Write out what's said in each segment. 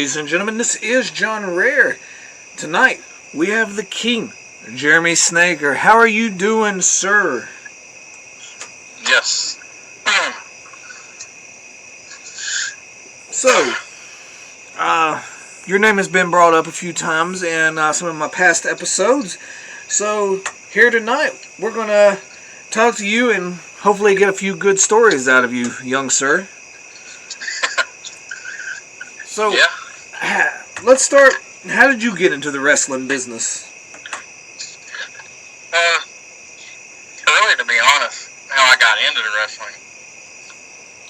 ladies and gentlemen. This is John Rare. Tonight, we have the king, Jeremy Snaker. How are you doing, sir? Yes. So, your name has been brought up a few times in some of my past episodes. So, here tonight, we're going to talk to you and hopefully get a few good stories out of you, young sir. So, Yeah. Let's start. How did you get into the wrestling business? Really, to be honest, how I got into the wrestling.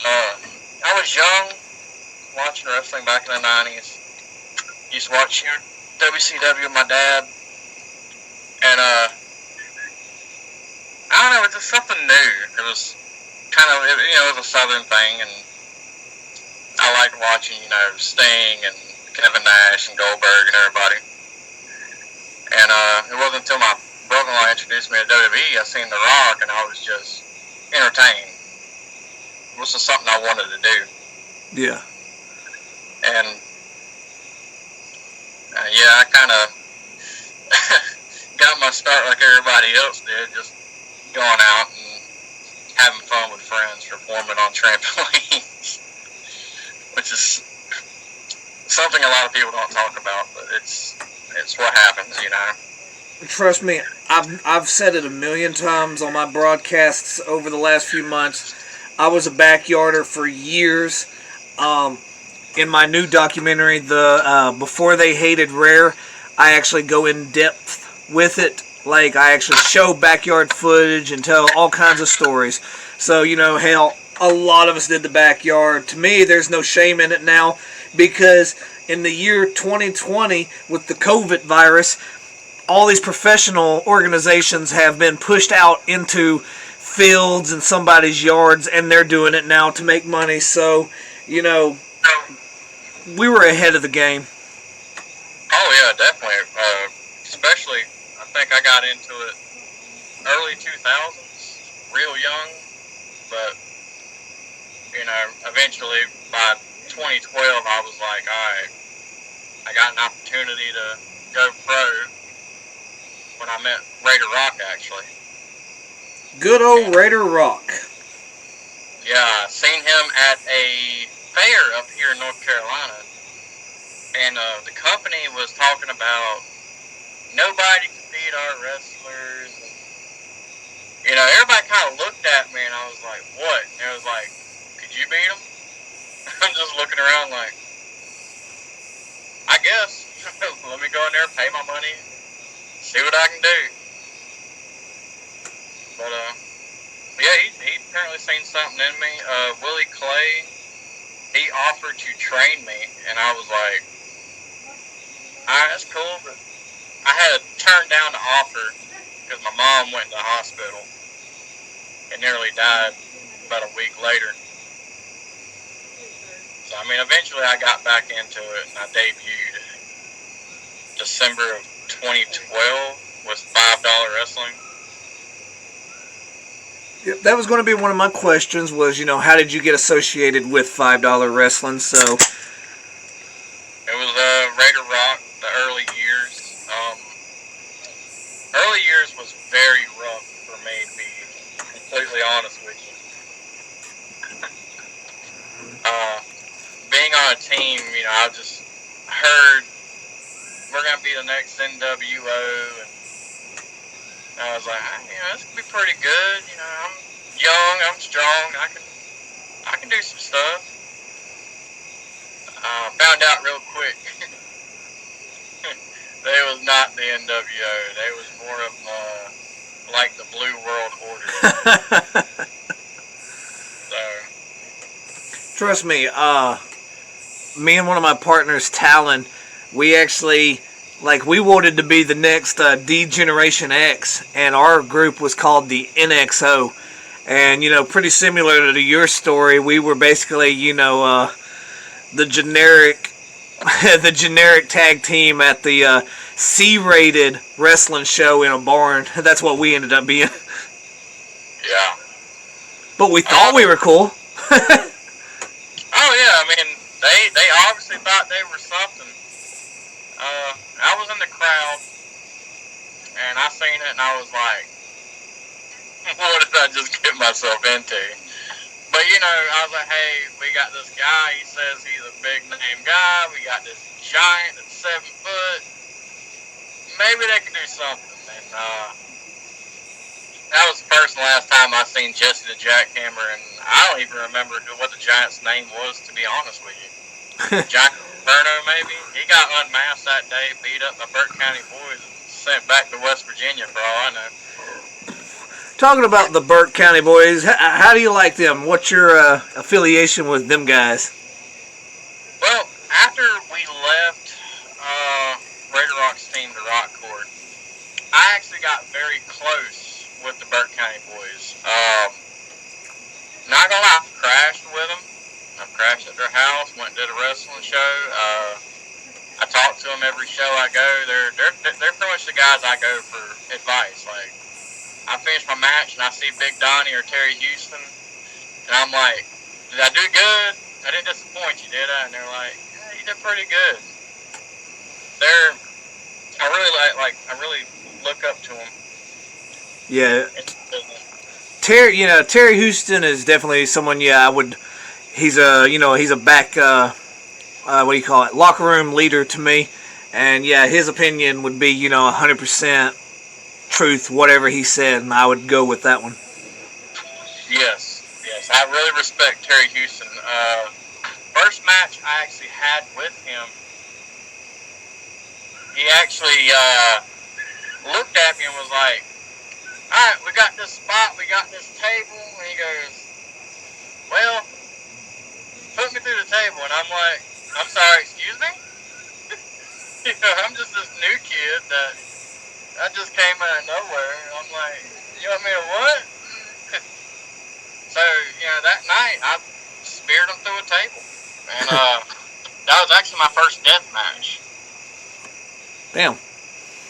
I was young, watching wrestling back in the 90s. Used to watch WCW with my dad. And, I don't know, it was just something new. It was kind of, it was a southern thing, and I liked watching, Sting and Kevin Nash and Goldberg and everybody. And it wasn't until my brother-in-law introduced me to WWE, I seen The Rock, and I was just entertained. This was something I wanted to do. Yeah. And, I kind of got my start like everybody else did, just going out and having fun with friends, performing on trampolines, which is something a lot of people don't talk about, but it's what happens, Trust me, I've said it a million times on my broadcasts over the last few months. I was a backyarder for years. In my new documentary, the Before They Hated Rare, I actually go in depth with it. Like, I actually show backyard footage and tell all kinds of stories. So, hell, a lot of us did the backyard. To me, there's no shame in it now, because in the year 2020, with the COVID virus, all these professional organizations have been pushed out into fields and somebody's yards, and they're doing it now to make money. So, we were ahead of the game. Oh, yeah, definitely. Especially, I think I got into it early 2000s, real young, but, eventually by 2012, I was like, alright, I got an opportunity to go pro when I met Raider Rock, actually. Good old Raider Rock. Yeah, I seen him at a fair up here in North Carolina, and the company was talking about nobody could beat our wrestlers. And, everybody kind of looked at me, and I was like, what? And it was like, could you beat them? I'm just looking around like, I guess. Let me go in there, pay my money, see what I can do. But, he apparently seen something in me. Willie Clay, he offered to train me, and I was like, alright, that's cool, but I had to turn down the offer because my mom went to the hospital and nearly died about a week later. So, eventually I got back into it, and I debuted December of 2012 with $5 Wrestling. Yep, that was going to be one of my questions was, how did you get associated with $5 Wrestling? So, it was Raider Rock, the early years. Early years was very rough for me, to be completely honest with you. Being on a team, I just heard we're going to be the next NWO, and I was like, this could be pretty good. I'm young, I'm strong, I can do some stuff. Found out real quick, they was not the NWO. They was more of like the Blue World Order. So, trust me, me and one of my partners, Talon, we actually, we wanted to be the next D-Generation X, and our group was called the NXO. And, pretty similar to your story, we were basically, the generic the generic tag team at the C-rated wrestling show in a barn. That's what we ended up being. Yeah. But we thought we were cool. Oh, yeah, I mean, They obviously thought they were something. I was in the crowd, and I seen it, and I was like, what did I just get myself into? But, you know, I was like, hey, we got this guy. He says he's a big-name guy. We got this giant that's 7 foot. Maybe they can do something. And that was the first and last time I seen Jesse the Jackhammer, and I don't even remember what the giant's name was, to be honest with you. Giant Inferno, maybe? He got unmasked that day, beat up by Burke County boys, and sent back to West Virginia, for all I know. Talking about the Burke County boys, how do you like them? What's your affiliation with them guys? Well, after we left Raider Rock's team to Rockport, I actually got very close with the Burke County boys. Not gonna lie, I've crashed with them. I've crashed at their house, went and did a wrestling show. I talk to them every show I go. They're pretty much the guys I go for advice. Like, I finish my match and I see Big Donnie or Terry Houston, and I'm like, did I do good? I didn't disappoint you, did I? And they're like, yeah, you did pretty good. I really look up to them. Yeah. Terry Houston is definitely someone. Yeah, I would. He's a back. What do you call it? Locker room leader to me, and yeah, his opinion would be 100% truth, whatever he said, and I would go with that one. Yes, I really respect Terry Houston. First match I actually had with him, he actually looked at me and was like, alright, we got this spot, we got this table, and he goes, well, put me through the table, and I'm like, I'm sorry, excuse me? I'm just this new kid that I just came out of nowhere, and I'm like, you want me to what? So, that night, I speared him through a table, and that was actually my first death match. Damn.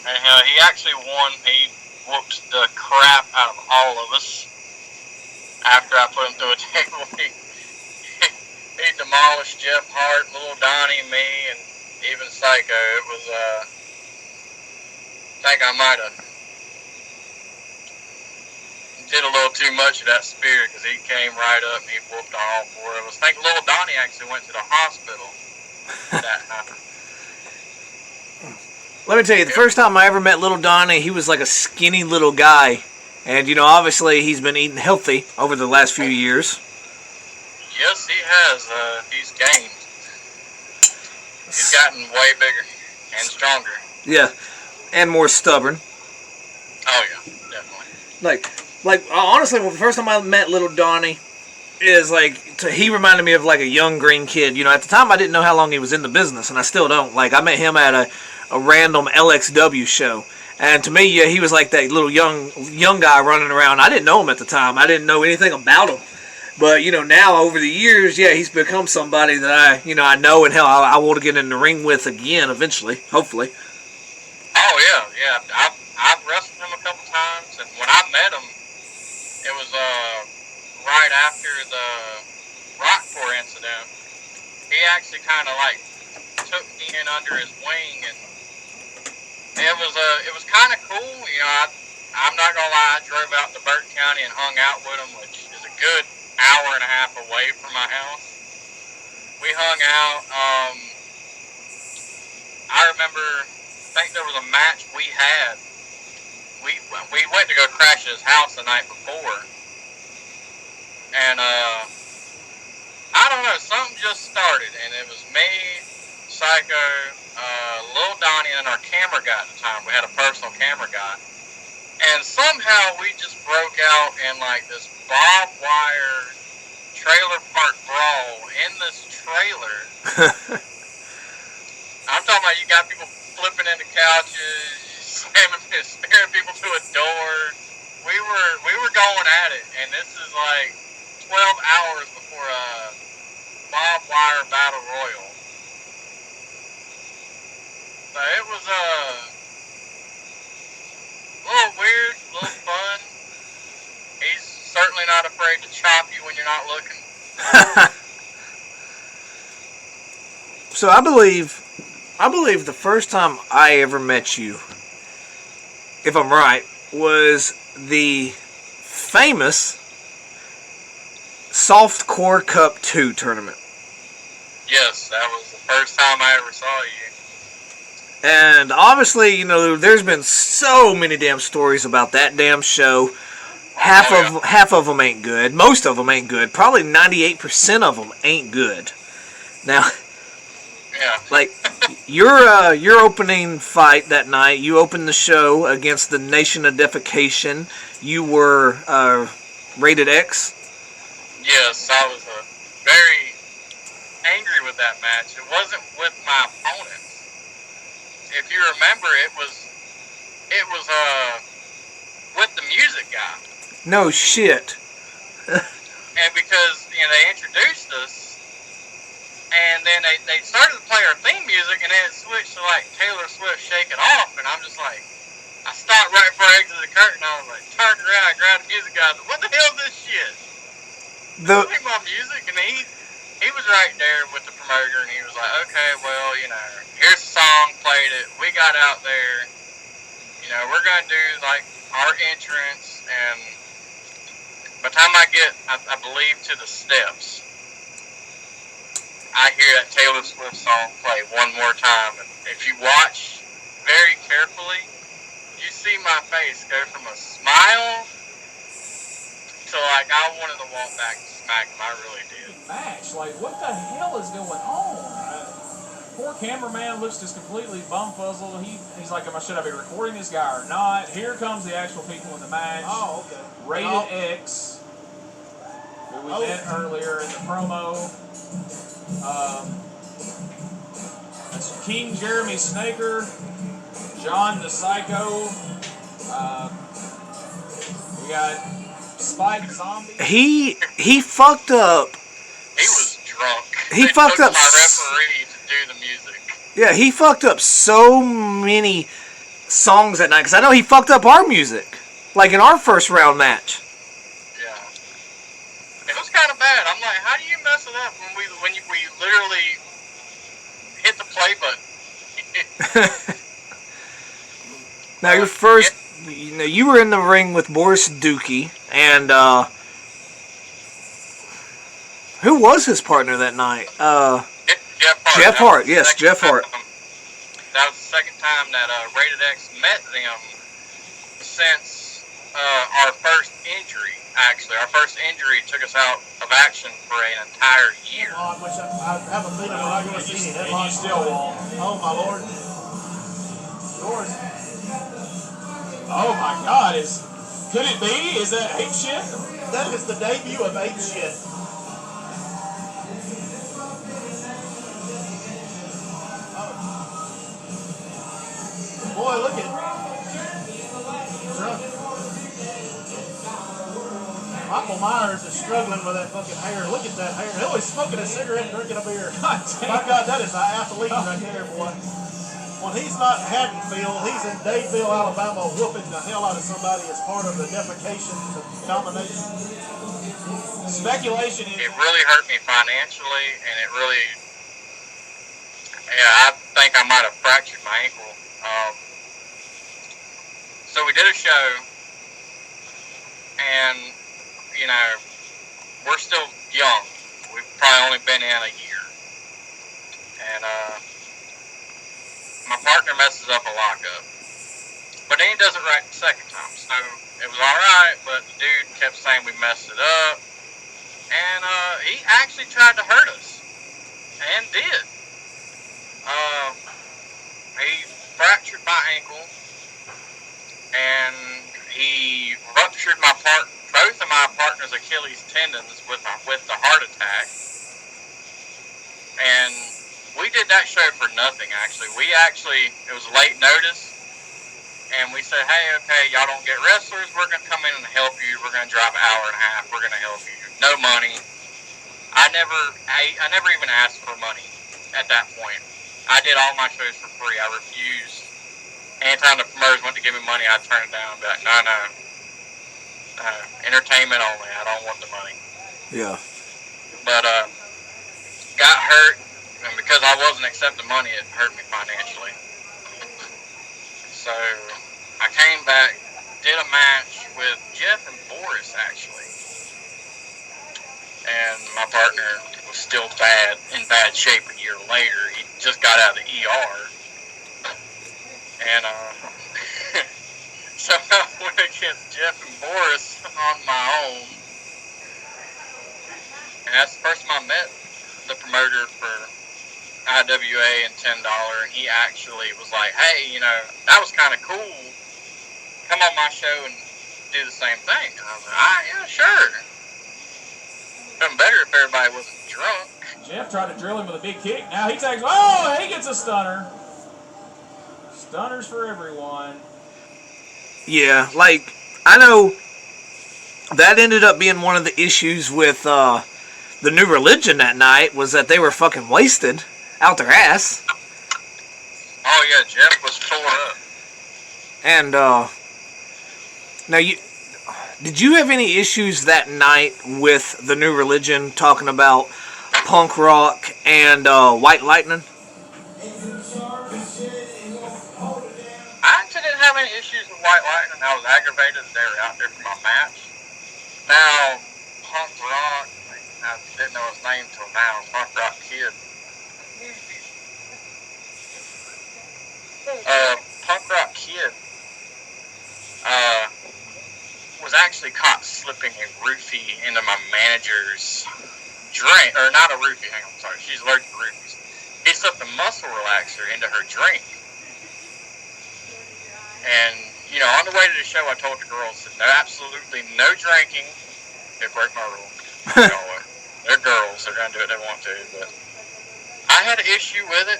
And he actually won. He whooped the crap out of all of us after I put him through a table. He demolished Jeff Hart, Little Donnie, me, and even Psycho. It was, I think I might have did a little too much of that spear because he came right up and he whooped all 4 of us. I think Little Donnie actually went to the hospital that night. Let me tell you, the first time I ever met Little Donnie, he was like a skinny little guy. And, obviously he's been eating healthy over the last few years. Yes, he has. He's gained. He's gotten way bigger and stronger. Yeah, and more stubborn. Oh, yeah, definitely. Like honestly, the first time I met Little Donnie is he reminded me of like a young green kid. At the time I didn't know how long he was in the business, and I still don't. Like, I met him at a random LXW show. And to me, yeah, he was like that little young guy running around. I didn't know him at the time. I didn't know anything about him. But, now over the years, yeah, he's become somebody that I know, and hell, I want to get in the ring with again eventually, hopefully. Oh, yeah. I've wrestled him a couple times, and when I met him, it was right after the Rockport incident. He actually kind of took me in under his wing, and it was kind of cool. I'm not gonna lie, I drove out to Burke County and hung out with him, which is a good hour and a half away from my house. We hung out. I remember, I think there was a match we had. We went to go crash at his house the night before, and I don't know, something just started, and it was me, Psycho, Lil Donnie, and our camera guy at the time. We had a personal camera guy, and somehow we just broke out in this barbed wire trailer park brawl in this trailer. I'm talking about, you got people flipping into couches, spearing people to a door. We were going at it, and this is 12 hours before a barbed wire battle royal. So it was a little weird, a little fun. He's certainly not afraid to chop you when you're not looking. So I believe the first time I ever met you, if I'm right, was the famous Softcore Cup 2 tournament. Yes, that was the first time I ever saw you. And obviously, you know, there's been so many damn stories about that damn show. Half of them ain't good. Most of them ain't good. Probably 98% of them ain't good. Now, yeah, like your opening fight that night, you opened the show against the Nation of Defecation. You were rated X. Yes, I was very angry with that match. It wasn't with my opponents. If you remember, it was with the music guy. No shit. And because, you know, they introduced us, and then they started to play our theme music, and then it switched to, like, Taylor Swift Shake It Off, and I'm just like, I stopped right before I exited the curtain, I was like, turned around, I grabbed the music guy, I was like, what the hell is this shit? Play my music, and he was right there with the promoter, and he was like, okay, well, you know, here's the song, played it, we got out there, you know, we're gonna do, like, our entrance, and by the time I get, I believe, to the steps, I hear that Taylor Swift song play one more time. And if you watch very carefully, you see my face go from a smile to like I wanted to walk back and smack him. I really did. Match, like what the hell is going on? Poor cameraman looks just completely bumfuzzled. He's like, should I be recording this guy or not? Here comes the actual people in the match. Oh, okay. Rated X, who we met earlier in the promo. That's King Jeremy Snaker, John the Psycho. We got Spike Zombie. He fucked up. He was drunk. He fucked up. My referee to do the music. Yeah, he fucked up so many songs that night because I know he fucked up our music, like in our first round match. It was kind of bad. I'm like, how do you mess it up when we literally hit the play button? Now your first, you know, you were in the ring with Boris Dookie, and who was his partner that night? Jeff Hart. Jeff Hart, yes, Jeff Hart. That was the second time that Rated X met them since our first injury. Actually, our first injury took us out of action for an entire year. Oh, I have a feeling we're not going to see any headlocks. And you still won't. Oh, my Lord. Doors. Oh my God! Could it be? Is that Ape Shit? That is the debut of Ape Shit. Oh. Boy, look at drunk. Michael Myers is struggling with that fucking hair. Look at that hair. Oh, he's smoking a cigarette and drinking a beer. My God, that is an athlete right there, boy. When he's not Haddonfield, he's in Dadeville, Alabama, whooping the hell out of somebody as part of the defecation combination. Speculation is... It really hurt me financially, and it really... Yeah, I think I might have fractured my ankle. So we did a show, and, you know, we're still young. We've probably only been in a year. And, my partner messes up a lockup. But then he does it right the second time. So it was alright, but the dude kept saying we messed it up. And he actually tried to hurt us. And did. He fractured my ankle. And he ruptured both of my partner's Achilles tendons with the heart attack. And we did that show for nothing, actually. It was late notice, and we said, hey, okay, y'all don't get wrestlers, we're going to come in and help you, we're going to drive an hour and a half, we're going to help you. No money. I never even asked for money at that point. I did all my shows for free. I refused. Anytime the promoters went to give me money, I'd turn it down and be like, no. Entertainment only, I don't want the money. Yeah. But, got hurt, And because I wasn't accepting money, it hurt me financially. So I came back, did a match with Jeff and Boris, actually. And my partner was still in bad shape a year later. He just got out of the ER. And somehow I went against Jeff and Boris on my own. And that's the first time I met the promoter for IWA and $10. And he actually was like, hey, that was kind of cool. Come on my show and do the same thing. And I was like, all right, yeah, sure. Been better if everybody wasn't drunk. Jeff tried to drill him with a big kick. Now he takes. Oh, he gets a stunner. Stunners for everyone. Yeah, like, I know that ended up being one of the issues with the New Religion that night, was that they were fucking wasted out their ass. Oh yeah, Jeff was tore up. And now did you have any issues that night with the New Religion talking about punk rock and White Lightning? I actually didn't have any issues with White Lightning. I was aggravated that they were out there for my match. Now, Punk Rock, I didn't know his name till now, Punk Rock Kid. Punk Rock Kid was actually caught slipping a roofie into my manager's drink, or not a roofie, hang on, sorry, she's allergic to roofies. He slipped a muscle relaxer into her drink. And, on the way to the show, I told the girls that absolutely no drinking. They break my rule. They're girls, they're going to do what they want to, but I had an issue with it.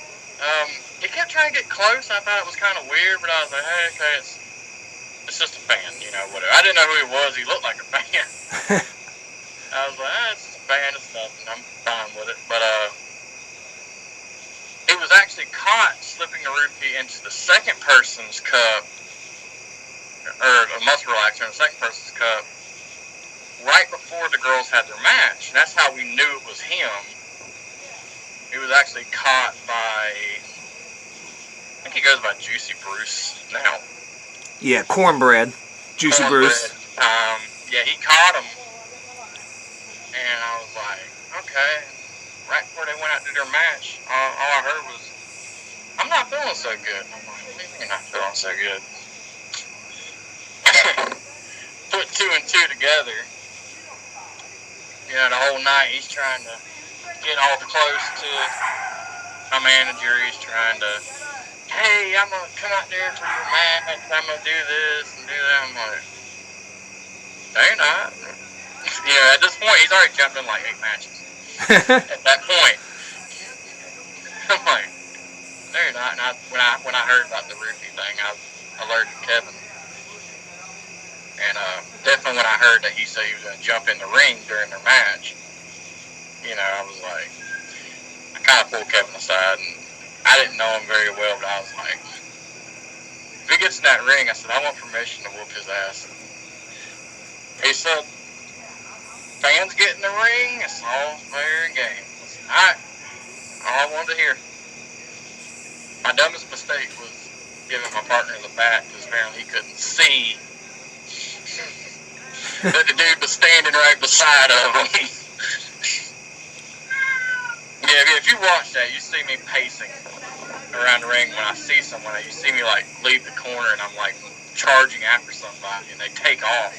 He kept trying to get close. I thought it was kind of weird, but I was like, hey, okay, it's just a fan, whatever. I didn't know who he was. He looked like a fan. I was like, it's just a fan, it's nothing. I'm fine with it. But, he was actually caught slipping a roofie into the second person's cup, or a muscle relaxer in the second person's cup, right before the girls had their match. And that's how we knew it was him. He was actually caught by, I think he goes by Juicy Bruce now. Yeah, Cornbread. Juicy Bruce. Yeah, he caught him. And I was like, okay. Right before they went out to their match, all I heard was, I'm not feeling so good. I'm like, what do you mean you're not feeling so good? Put two and two together. The whole night he's trying to get all close to my manager. He's trying to, hey, I'm going to come out there for your match. I'm going to do this and do that. I'm like, no, you're not. At this point, he's already jumped in like 8 matches. At that point, I'm like, no, you're not. And when I heard about the roofie thing, I alerted Kevin. And definitely when I heard that he said he was going to jump in the ring during their match, I was like, I kind of pulled Kevin aside, and I didn't know him very well, but I was like, if he gets in that ring, I said, I want permission to whoop his ass. He said, fans get in the ring, it's all fair and game. I said, alright, all I wanted to hear. My dumbest mistake was giving my partner the back, because apparently he couldn't see that the dude was standing right beside of him. Yeah, if you watch that, you see me pacing around the ring. When I see someone, you see me like leave the corner and I'm like charging after somebody and they take off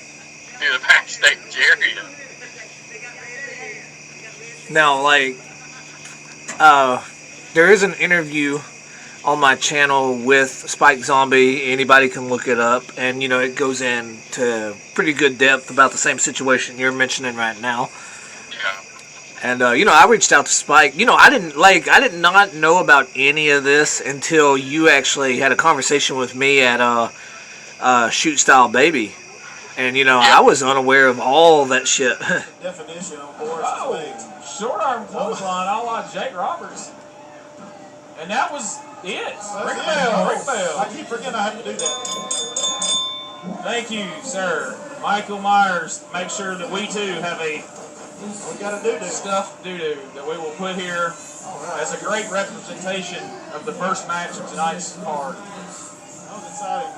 through the backstage area. Now, like, there is an interview on my channel with Spike Zombie. Anybody can look it up, and it goes into pretty good depth about the same situation you're mentioning right now. Yeah. And I reached out to Spike. I did not know about any of this until you actually had a conversation with me at Shoot Style Baby, and I was unaware of all that shit. Definition on Boris' legs. Short arm clothesline, a la Jake Roberts. And that was it. Rick Bell. I keep forgetting I have to do that. Thank you, sir. Michael Myers, make sure that we too have a We got a doo-doo. stuffed doo-doo that we will put here That's a great representation of the first match of tonight's card. That was exciting.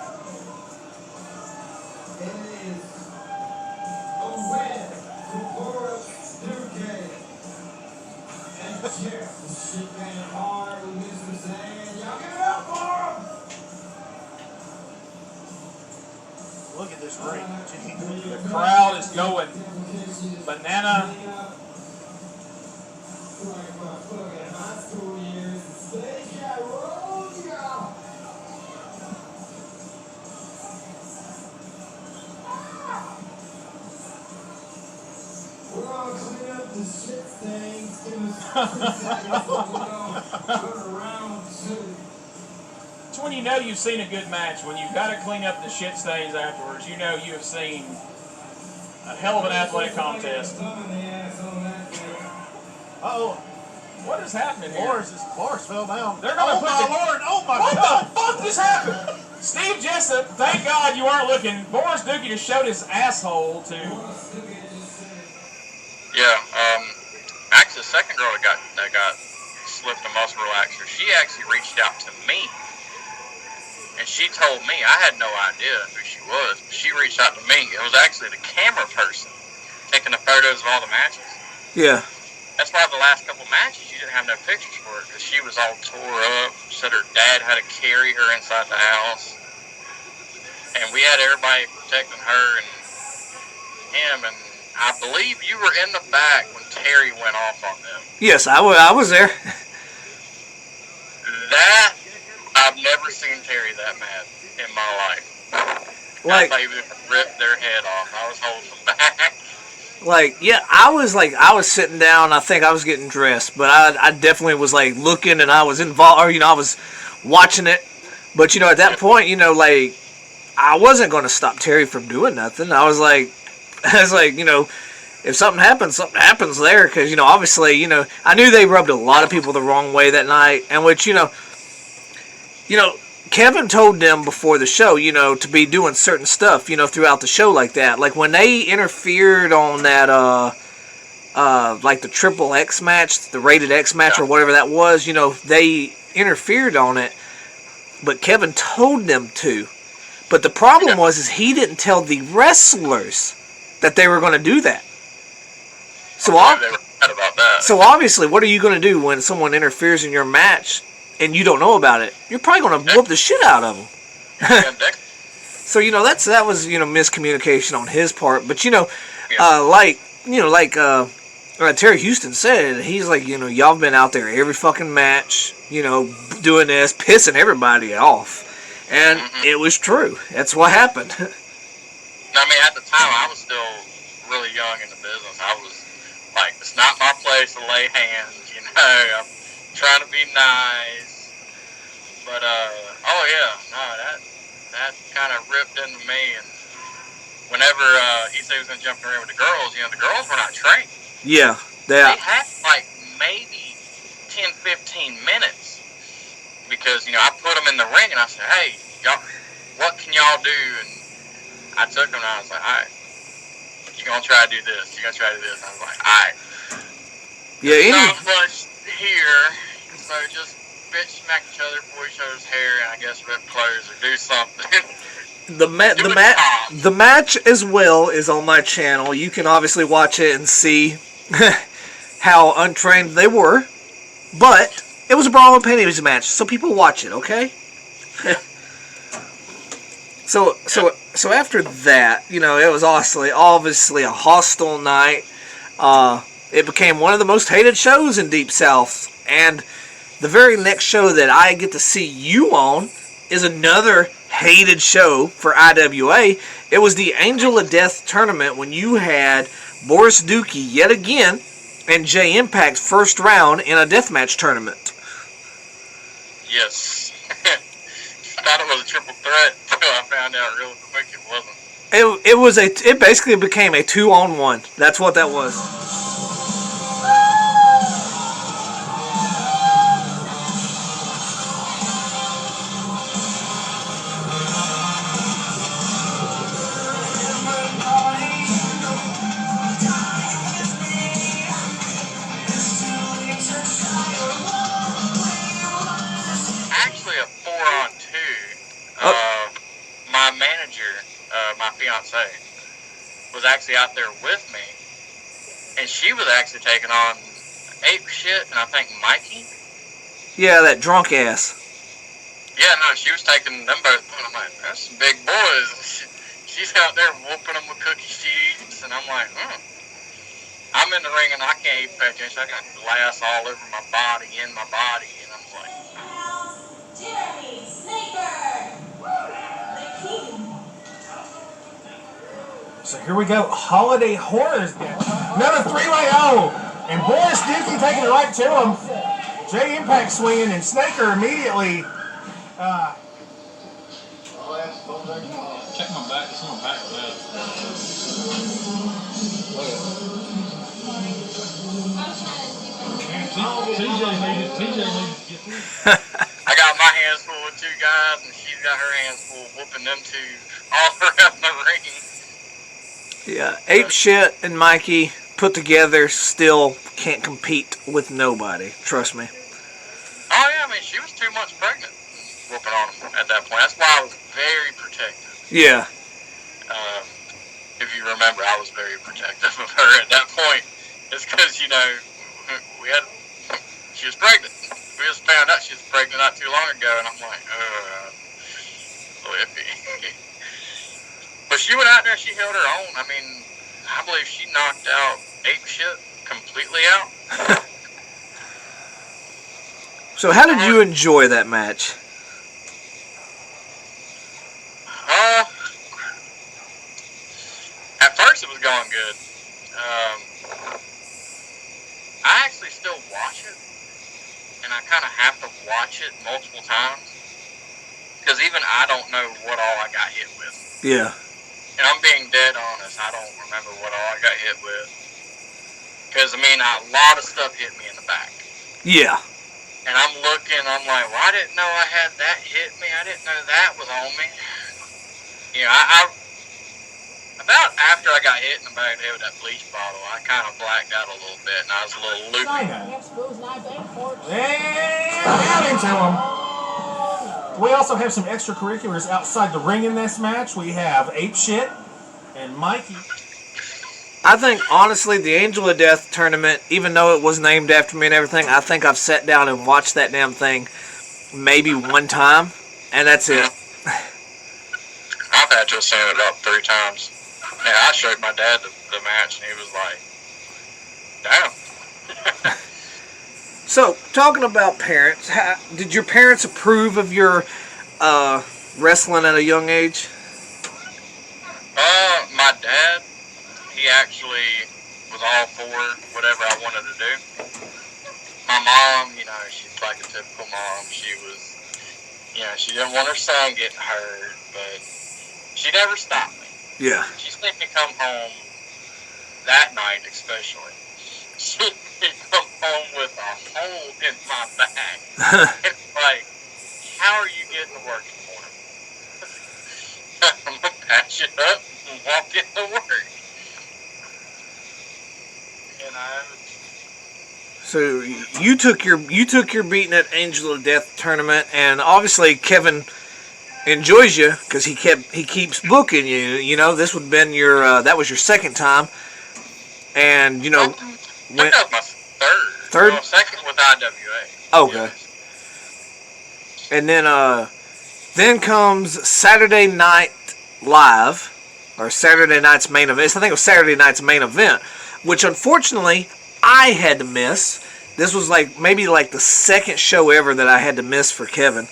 Look at this ring. The crowd is going banana. It's when you know you've seen a good match, when you've got to clean up the shit stains afterwards. You know you have seen a hell of an athletic contest. Uh-oh. What is happening here? Boris fell down. They're gonna put my the- Lord! Oh my What God! the fuck just happened? Steve Jessup, thank God you weren't looking. Boris Dookie just showed his asshole to. Yeah, actually, the second girl that got slipped a muscle relaxer, she actually reached out to me, and she told me, I had no idea who she was, but she reached out to me. It was actually the camera person taking the photos of all the matches. Yeah. That's why the last couple matches you didn't have no pictures for her, because she was all tore up. Said her dad had to carry her inside the house, and we had everybody protecting her and him, and I believe you were in the back when Terry went off on them. Yes, I was there. That, I've never seen Terry that mad in my life. Like, I thought he would rip their head off. I was holding them back. I was sitting down. I think I was getting dressed, but I definitely was like looking, and I was involved, or I was watching it. But at that point, I wasn't going to stop Terry from doing nothing. I was like, if something happens there, because obviously, I knew they rubbed a lot of people the wrong way that night, and which Kevin told them before the show, to be doing certain stuff, throughout the show like that. Like when they interfered on that, like the Triple X match, the Rated X match, or whatever that was, they interfered on it, but Kevin told them to. But the problem is he didn't tell the wrestlers that they were going to do that. So, They were mad about that. so obviously, what are you going to do when someone interferes in your match and you don't know about it? You're probably going to whoop the shit out of them. So that was miscommunication on his part. But Terry Houston said, he's like, y'all been out there every fucking match, doing this, pissing everybody off, and it was true. That's what happened. I mean, at the time, I was still really young in the business. I was like, it's not my place to lay hands, I'm trying to be nice. But, that kind of ripped into me. And whenever he said he was going to jump in the ring with the girls, the girls were not trained. Yeah, They had like maybe 10, 15 minutes. Because, I put them in the ring and I said, hey, y'all, what can y'all do? And I took them and I was like, all right, you're going to try to do this. You're going to try to do this. And I was like, all right. yeah. Not much here. So just bitch smack each other, pull each other's hair, and I guess rip clothes or do something. The match as well is on my channel. You can obviously watch it and see how untrained they were. But it was a brawl and panties match, so people watch it, okay? So after that, it was obviously a hostile night. It became one of the most hated shows in Deep South, and the very next show that I get to see you on is another hated show for IWA. It was the Angel of Death tournament when you had Boris Dookie yet again and Jay Impact's first round in a deathmatch tournament. Yes. Thought it was a triple threat until I found out real quick it wasn't. It basically became a 2-on-1. That's what that was. was actually out there with me, and she was actually taking on Ape Shit and I think Mikey. Yeah, that drunk ass. Yeah, no, she was taking them both. I'm like, that's some big boys. She's out there whooping them with cookie sheets, and I'm like, I'm in the ring and I can't even pay attention. I got glass all over my body, in my body, and I'm like, Jeremy Snaker, the king. So here we go. Holiday Horrors. Another three-way O. And Boris Dookie taking it right to him. J Impact swinging, and Snaker immediately. Check my back. It's on my back of that. TJ needed to get this. I got my hands full with two guys, and she's got her hands full whooping them two all around the ring. Yeah, Ape Shit and Mikey put together still can't compete with nobody. Trust me. Oh yeah, I mean she was 2 months pregnant, whooping on them at that point. That's why I was very protective. Yeah. If you remember, I was very protective of her at that point. It's because she was pregnant. We just found out she was pregnant not too long ago, and I'm like, Lippy. But she went out there and she held her own. I mean, I believe she knocked out Ape Shit completely out. So how did you enjoy that match? At first it was going good. I actually still watch it, and I kind of have to watch it multiple times, because even I don't know what all I got hit with. Yeah. And I'm being dead honest, I don't remember what all I got hit with. Because, I mean, a lot of stuff hit me in the back. Yeah. And I'm looking, I'm like, well, I didn't know I had that hit me. I didn't know that was on me. You know, about after I got hit in the back of the head with that bleach bottle, I kind of blacked out a little bit, and I was a little loopy. And down into him. We also have some extracurriculars outside the ring in this match. We have Ape Shit and Mikey. I think, honestly, the Angel of Death tournament, even though it was named after me and everything, I think I've sat down and watched that damn thing maybe one time, and that's it. I've had to have seen it about 3 times. Yeah, I showed my dad the match, and he was like, damn. So, talking about parents, did your parents approve of your wrestling at a young age? My dad, he actually was all for whatever I wanted to do. My mom, you know, she's like a typical mom. She was, you know, she didn't want her son getting hurt, but she never stopped me. Yeah. She let me come home that night, especially. She come home with a hole in my back. It's like, how are you getting to work in the morning? I'm going to patch it up and walk into work. You know? So you took your beating at Angel of Death tournament, and obviously Kevin enjoys you because he keeps booking you. You know, this would have been your that was your second time, and you know. That was my third? Well, second with IWA. Okay. And then comes Saturday Night Live, or Saturday Night's main event. I think it was Saturday Night's main event, which unfortunately I had to miss. This was maybe the second show ever that I had to miss for Kevin,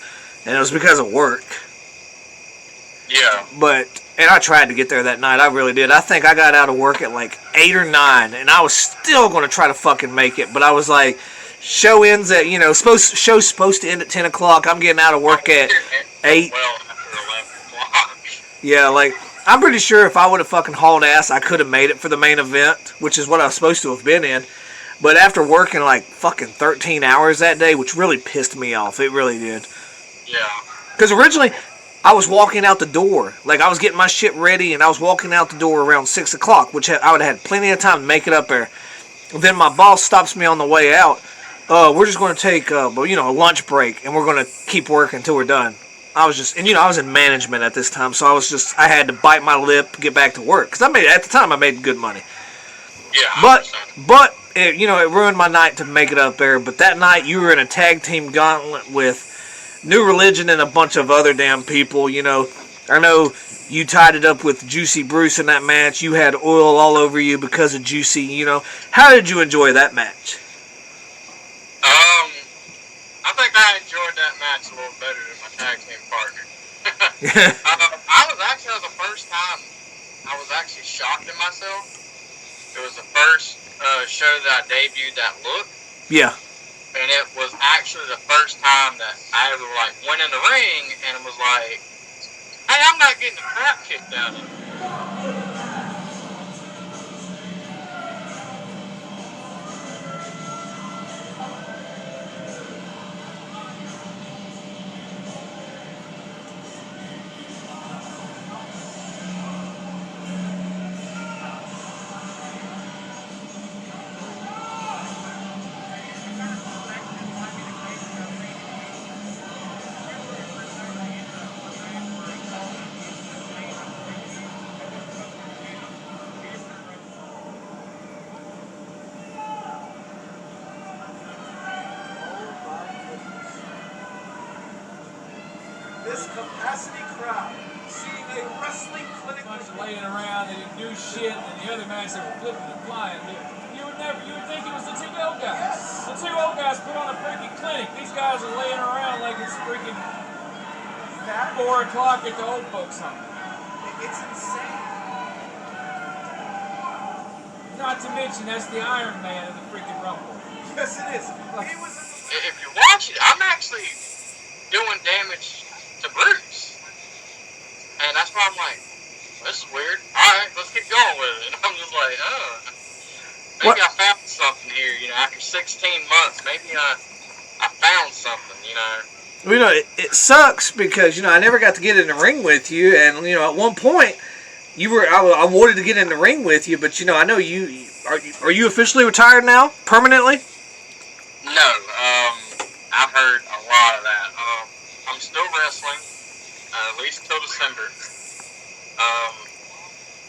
and it was because of work. Yeah. And I tried to get there that night. I really did. I think I got out of work at 8 or 9, and I was still going to try to fucking make it. But I was like, show ends at, show's supposed to end at 10 o'clock. I'm getting out of work at 8. Well, after 11 o'clock. Yeah, I'm pretty sure if I would have fucking hauled ass, I could have made it for the main event, which is what I was supposed to have been in. But after working fucking 13 hours that day, which really pissed me off. It really did. Yeah. Because originally, I was walking out the door. I was getting my shit ready, and I was walking out the door around 6 o'clock, which I would have had plenty of time to make it up there. Then my boss stops me on the way out. We're just going to take a lunch break, and we're going to keep working until we're done. I was just, and I was in management at this time, so I had to bite my lip, get back to work, because at the time I made good money. Yeah. But it ruined my night to make it up there. But that night you were in a tag team gauntlet with New Religion and a bunch of other damn people. I know you tied it up with Juicy Bruce in that match. You had oil all over you because of Juicy. How did you enjoy that match? I think I enjoyed that match a little better than my tag team partner. That was the first time I was actually shocked at myself. It was the first show that I debuted that look. Yeah. And it was actually the first time that I ever went in the ring and was like, hey, I'm not getting the crap kicked out of me. This capacity crowd seeing a wrestling clinic. Bunch of laying around, they didn't do shit, and the other match they were flipping and flying. You would think it was the two old guys. The two old guys put on a freaking clinic. These guys are laying around like it's freaking 4 o'clock at the old folks' home. It's insane. Not to mention, that's the Iron Man of the freaking Rumble. Yes, it is. If you watch it, I'm actually doing damage to Bruce. And that's why I'm like, this is weird. Alright, let's keep going with it. And I'm just like, maybe I found something here, after 16 months. Maybe I found something, It sucks because, I never got to get in the ring with you. And, at one point, I wanted to get in the ring with you, but, I know are you officially retired now? Permanently? No, I've heard a lot of that. I'm still wrestling, at least till December.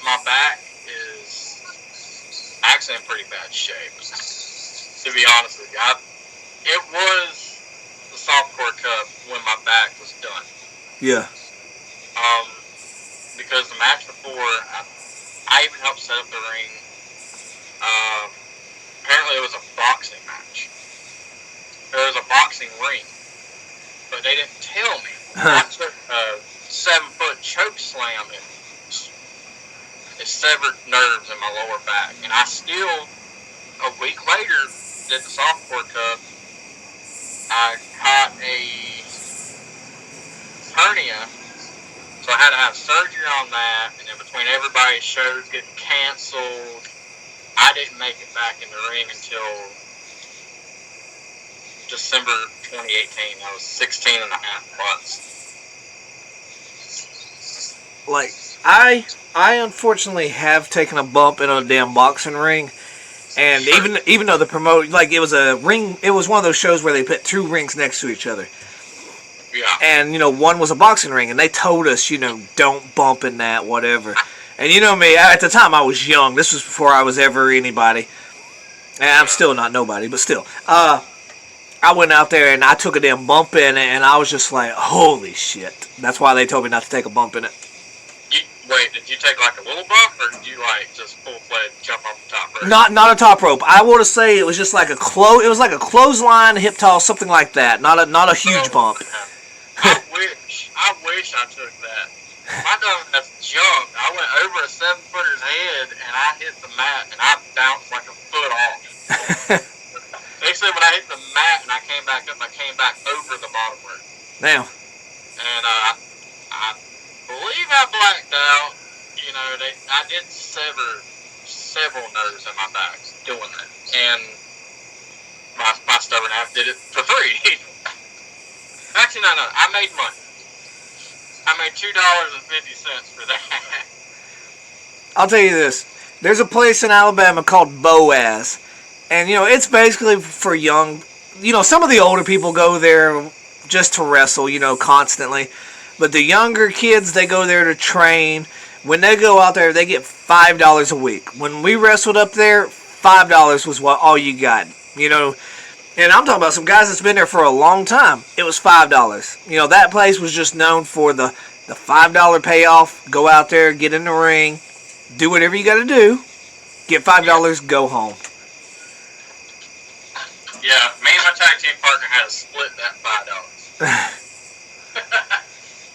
My back is actually in pretty bad shape, to be honest with you. It was the Softcore Cup when my back was done. Yeah. Because the match before, I even helped set up the ring. Apparently it was a boxing match. There was a boxing ring, but they didn't tell me. I took a 7-foot choke slam and it severed nerves in my lower back. And I still, a week later, did the Softcore Cup. I caught a hernia, so I had to have surgery on that. And then between everybody's shows getting canceled, I didn't make it back in the ring until December 2018. I was 16 and a half months. I unfortunately have taken a bump in a damn boxing ring, and even though the it was a ring, it was one of those shows where they put 2 rings next to each other. Yeah. And one was a boxing ring, and they told us, don't bump in that, whatever. And me, at the time I was young. This was before I was ever anybody, and I'm still not nobody, but still. I went out there and I took a damn bump in it, and I was just like, holy shit. That's why they told me not to take a bump in it. Wait, did you take a little bump, or did you just full-fledged jump off the top rope? Not a top rope. I want to say it was just like it was like a clothesline, hip toss, something like that. Not a huge bump. I wish I took that. My dumbass jumped. I went over a 7-footer's head, and I hit the mat, and I bounced like a foot off. They said when I hit the mat and I came back up, I came back over the bottom rope. Now. And I believe I blacked out. I did sever several nerves in my back doing that. And my stubborn ass did it for free. Actually, no, I made money. I made $2.50 for that. I'll tell you this. There's a place in Alabama called Boaz. And, it's basically for young... some of the older people go there just to wrestle, constantly. But the younger kids, they go there to train. When they go out there, they get $5 a week. When we wrestled up there, $5 was what all you got. You know, and I'm talking about some guys that's been there for a long time. It was $5. You know, that place was just known for the $5 payoff. Go out there, get in the ring, do whatever you got to do, get $5, go home. Yeah, me and my tag team partner had to split that $5.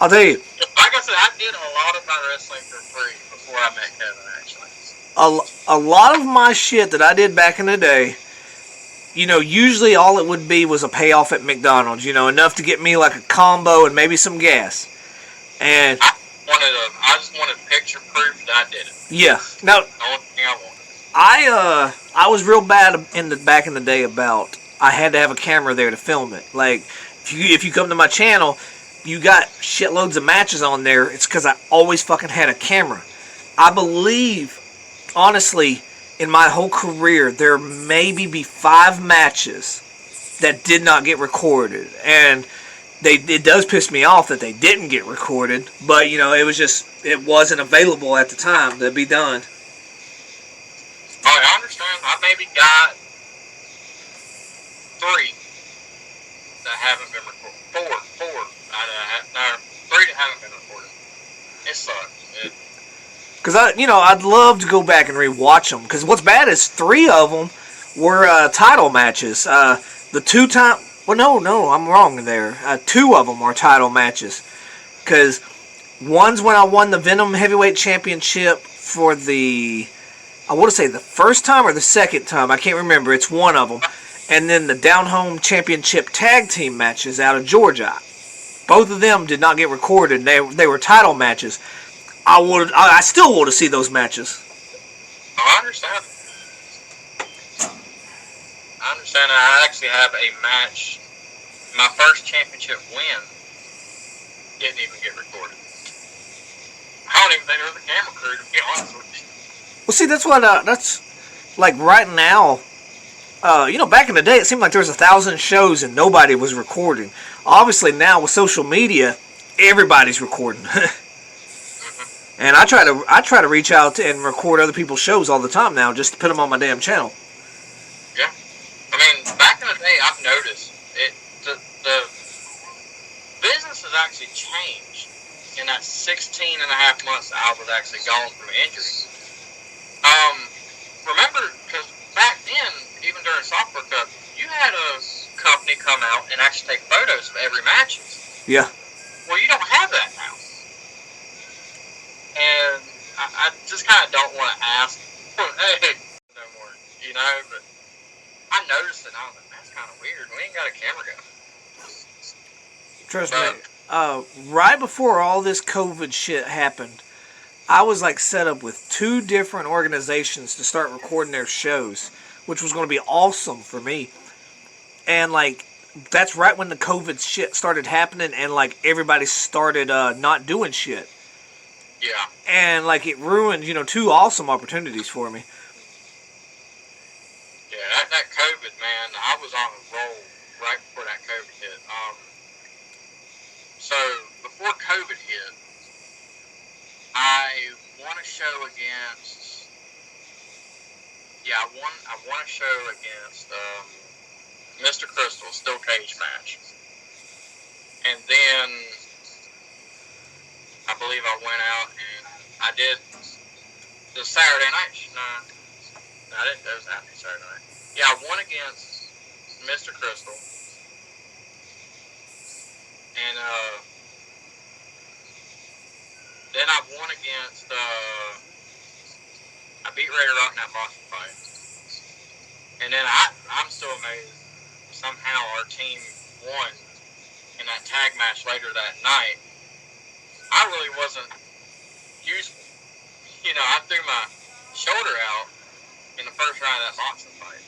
I'll tell you, Like I said, I did a lot of my wrestling for free before I met Kevin, actually. a lot of my shit that I did back in the day, you know, usually all it would be was a payoff at McDonald's, you know, enough to get me like a combo and maybe some gas. And I just wanted picture proof that I did it. yeah, now The only thing I wanted. I was real bad back in the day about I had to have a camera there to film it. Like if you come to my channel, you got shitloads of matches on there. It's because I always fucking had a camera. I believe, honestly, in my whole career, there maybe be 5 matches that did not get recorded, and it does piss me off that they didn't get recorded. But you know, it wasn't available at the time to be done. Oh, I understand. I maybe got 3 that haven't been recorded. 4. No, 3 that haven't been recorded. It sucks. Because I'd love to go back and rewatch them. Because what's bad is 3 of them were title matches. The 2-time, well, no, I'm wrong there. 2 of them were title matches. Because one's when I won the Venom Heavyweight Championship for I want to say the first time or the second time. I can't remember. It's one of them. And then the Down Home Championship tag team matches out of Georgia. Both of them did not get recorded. They were title matches. I still want to see those matches. I understand. I actually have a match. My first championship win didn't even get recorded. I don't even think there was a camera crew, to be honest with you. Well, see, that's like right now. Back in the day, it seemed like there was 1,000 shows and nobody was recording. Obviously, now with social media, everybody's recording. And I try to reach out and record other people's shows all the time now, just to put them on my damn channel. Yeah. I mean, back in the day, I've noticed the business has actually changed in that 16 and a half months that I was actually gone from injury. Remember, because back then, even during Software Cup, you had a company come out and actually take photos of every match. Yeah. Well, you don't have that now. And I just kind of don't want to ask, hey, no more, you know, but I noticed it, and I was like, that's kind of weird. We ain't got a camera guy. Trust me, right before all this COVID shit happened, I was like set up with 2 different organizations to start recording their shows, which was going to be awesome for me. And like, that's right when the COVID shit started happening, and like everybody started not doing shit. Yeah. And like it ruined, 2 awesome opportunities for me. Yeah, that COVID, man, I was on a roll right before that COVID hit. So before COVID hit, I won a show against. Yeah, I won a show against Mr. Crystal, steel cage match, and then I believe I went out and I did the Saturday night. No, I didn't. That was after Saturday night. Yeah, I won against Mr. Crystal, and then I won against. I beat Ray Rock in that boxing fight, and then I'm still amazed. Somehow our team won in that tag match later that night. I really wasn't useful. I threw my shoulder out in the first round of that boxing fight.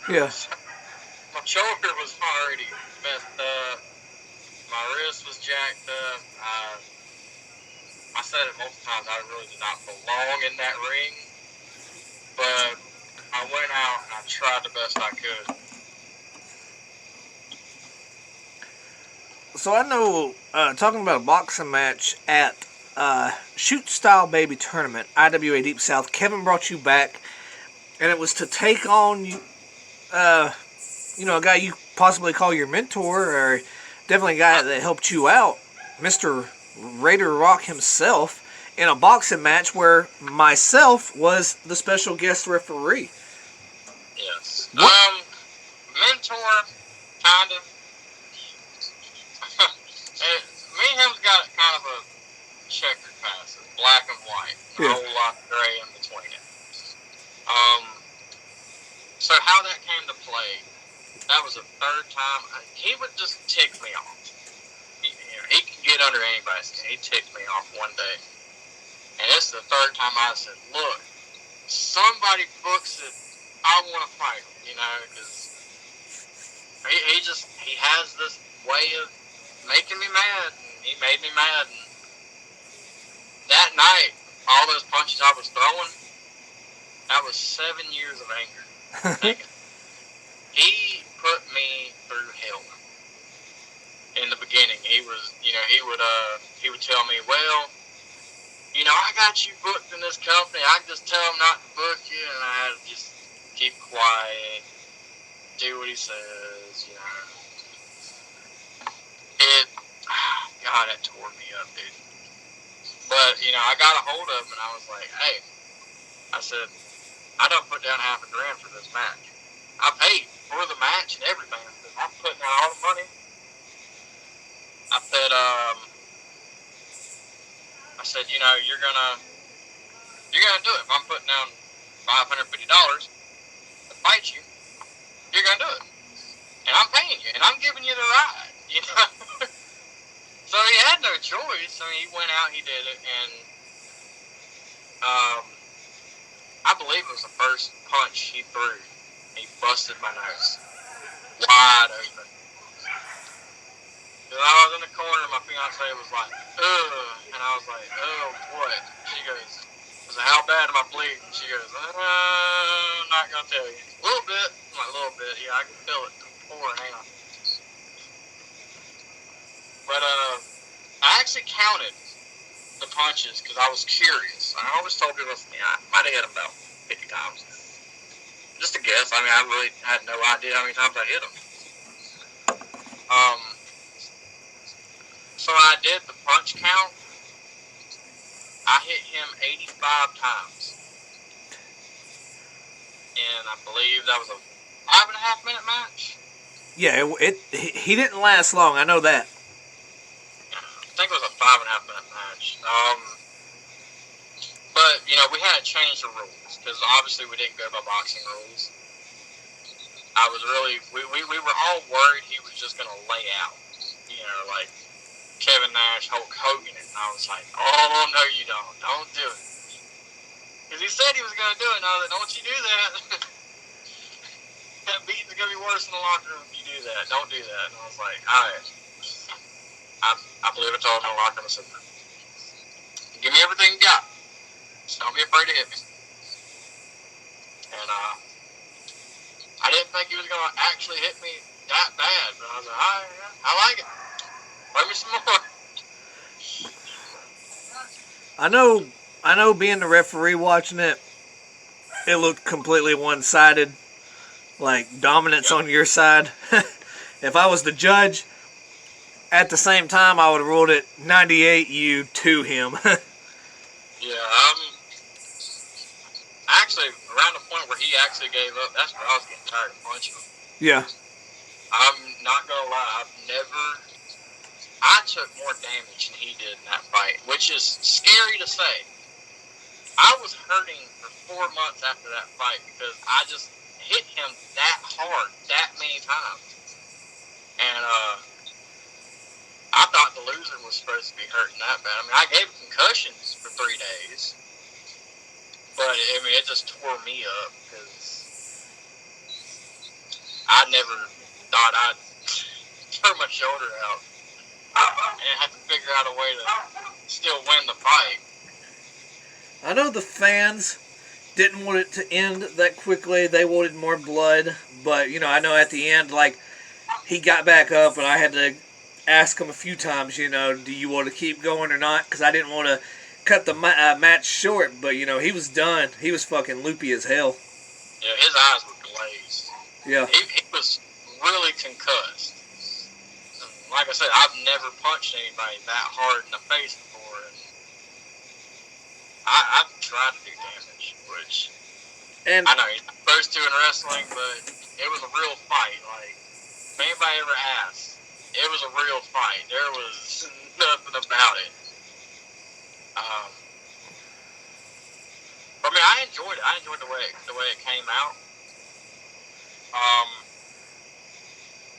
Yeah. My shoulder was already messed up. My wrist was jacked up. I said it multiple times. I really did not belong in that ring. But I went out and I tried the best I could. So I know talking about a boxing match at Shoot Style Baby Tournament, IWA Deep South. Kevin brought you back, and it was to take on a guy you possibly call your mentor, or definitely a guy that helped you out, Mr. Raider Rock himself, in a boxing match where myself was the special guest referee. Yes. What? Mentor, kind of. Me and him's got kind of a checkered past, black and white, a whole lot of gray in between it. So how that came to play, that was the third time. He would just tick me off. He could get under anybody's skin. He ticked me off one day. And it's the third time I said, look, somebody books it, I want to fight him, because he has this way of making me mad, and he made me mad. And that night, all those punches I was throwing, that was 7 years of anger. He put me through hell. In the beginning, he would tell me, well, I got you booked in this company. I can just tell him not to book you, and I had to just keep quiet, do what he says, God, that tore me up, dude. But, I got a hold of him, and I was like, hey, I said, I done put down $500,000 for this match. I paid for the match and everything. I'm putting out all the money. I said, you're gonna do it. If I'm putting down $550 to fight you, you're gonna do it. And I'm paying you, and I'm giving you the ride, So he had no choice. He went out, he did it, and I believe it was the first punch he threw. He busted my nose wide open. And I was in the corner, and my fiance was like, ugh. And I was like, oh, what? She goes, I said, how bad am I bleeding? She goes, I'm not going to tell you. A little bit. I'm like, a little bit. Yeah, I can feel it pouring out. But I actually counted the punches because I was curious. I always told people, I might have hit him about 50 times. Just a guess. I really had no idea how many times I hit him. So I did the punch count. I hit him 85 times. And I believe that was a 5.5 minute match. Yeah, he didn't last long. I know that. I think it was a 5.5 minute match. But, we had to change the rules because obviously we didn't go by boxing rules. I was really, we were all worried he was just going to lay out, like Kevin Nash, Hulk Hogan, and I was like, oh, no, you don't do it. Because he said he was going to do it, and I was like, don't you do that. That beating's going to be worse in the locker room if you do that. Don't do that. And I was like, all right. I believe I told him in the locker room, I said, give me everything you got. Just don't be afraid to hit me. And I didn't think he was going to actually hit me that bad, but I was like, all right, I like it. Play me some more. I know being the referee watching it looked completely one-sided, like dominance on your side. If I was the judge, at the same time, I would have ruled it 98 you to him. Yeah, actually, around the point where he actually gave up, that's where I was getting tired of punching him. Yeah. I'm not going to lie, I took more damage than he did in that fight, which is scary to say. I was hurting for 4 months after that fight because I just hit him that hard, that many times. And I thought the loser was supposed to be hurting that bad. I gave him concussions for 3 days. But, it just tore me up because I never thought I'd turn my shoulder out and have to figure out a way to still win the fight. I know the fans didn't want it to end that quickly. They wanted more blood. But, I know at the end, he got back up and I had to ask him a few times, you know, do you want to keep going or not? Because I didn't want to cut the match short, but, you know, he was done. He was fucking loopy as hell. Yeah, his eyes were glazed. Yeah. He was really concussed. And like I said, I've never punched anybody that hard in the face before. And I've tried to do damage, which And I know you're not supposed to in wrestling, but it was a real fight. Like, if anybody ever asked, it was a real fight. There was nothing about it. I mean, I enjoyed it. I enjoyed the way it came out.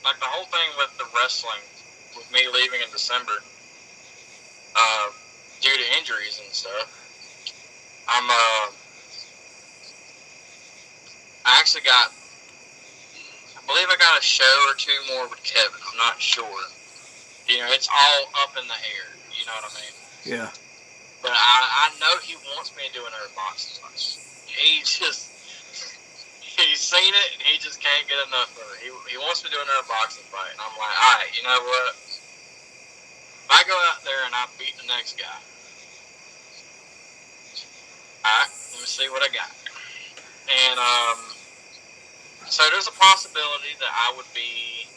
Like the whole thing with the wrestling, with me leaving in December, due to injuries and stuff. I actually got, I believe I got a show or two more with Kevin. I'm not sure. You know, it's all up in the air. You know what I mean? yeah. But I know he wants me to do another boxing fight. He's seen it and he just can't get enough of it. He wants me to do another boxing fight. And I'm like, alright, you know what? If I go out there and I beat the next guy, alright, let me see what I got. And, so there's a possibility that I would be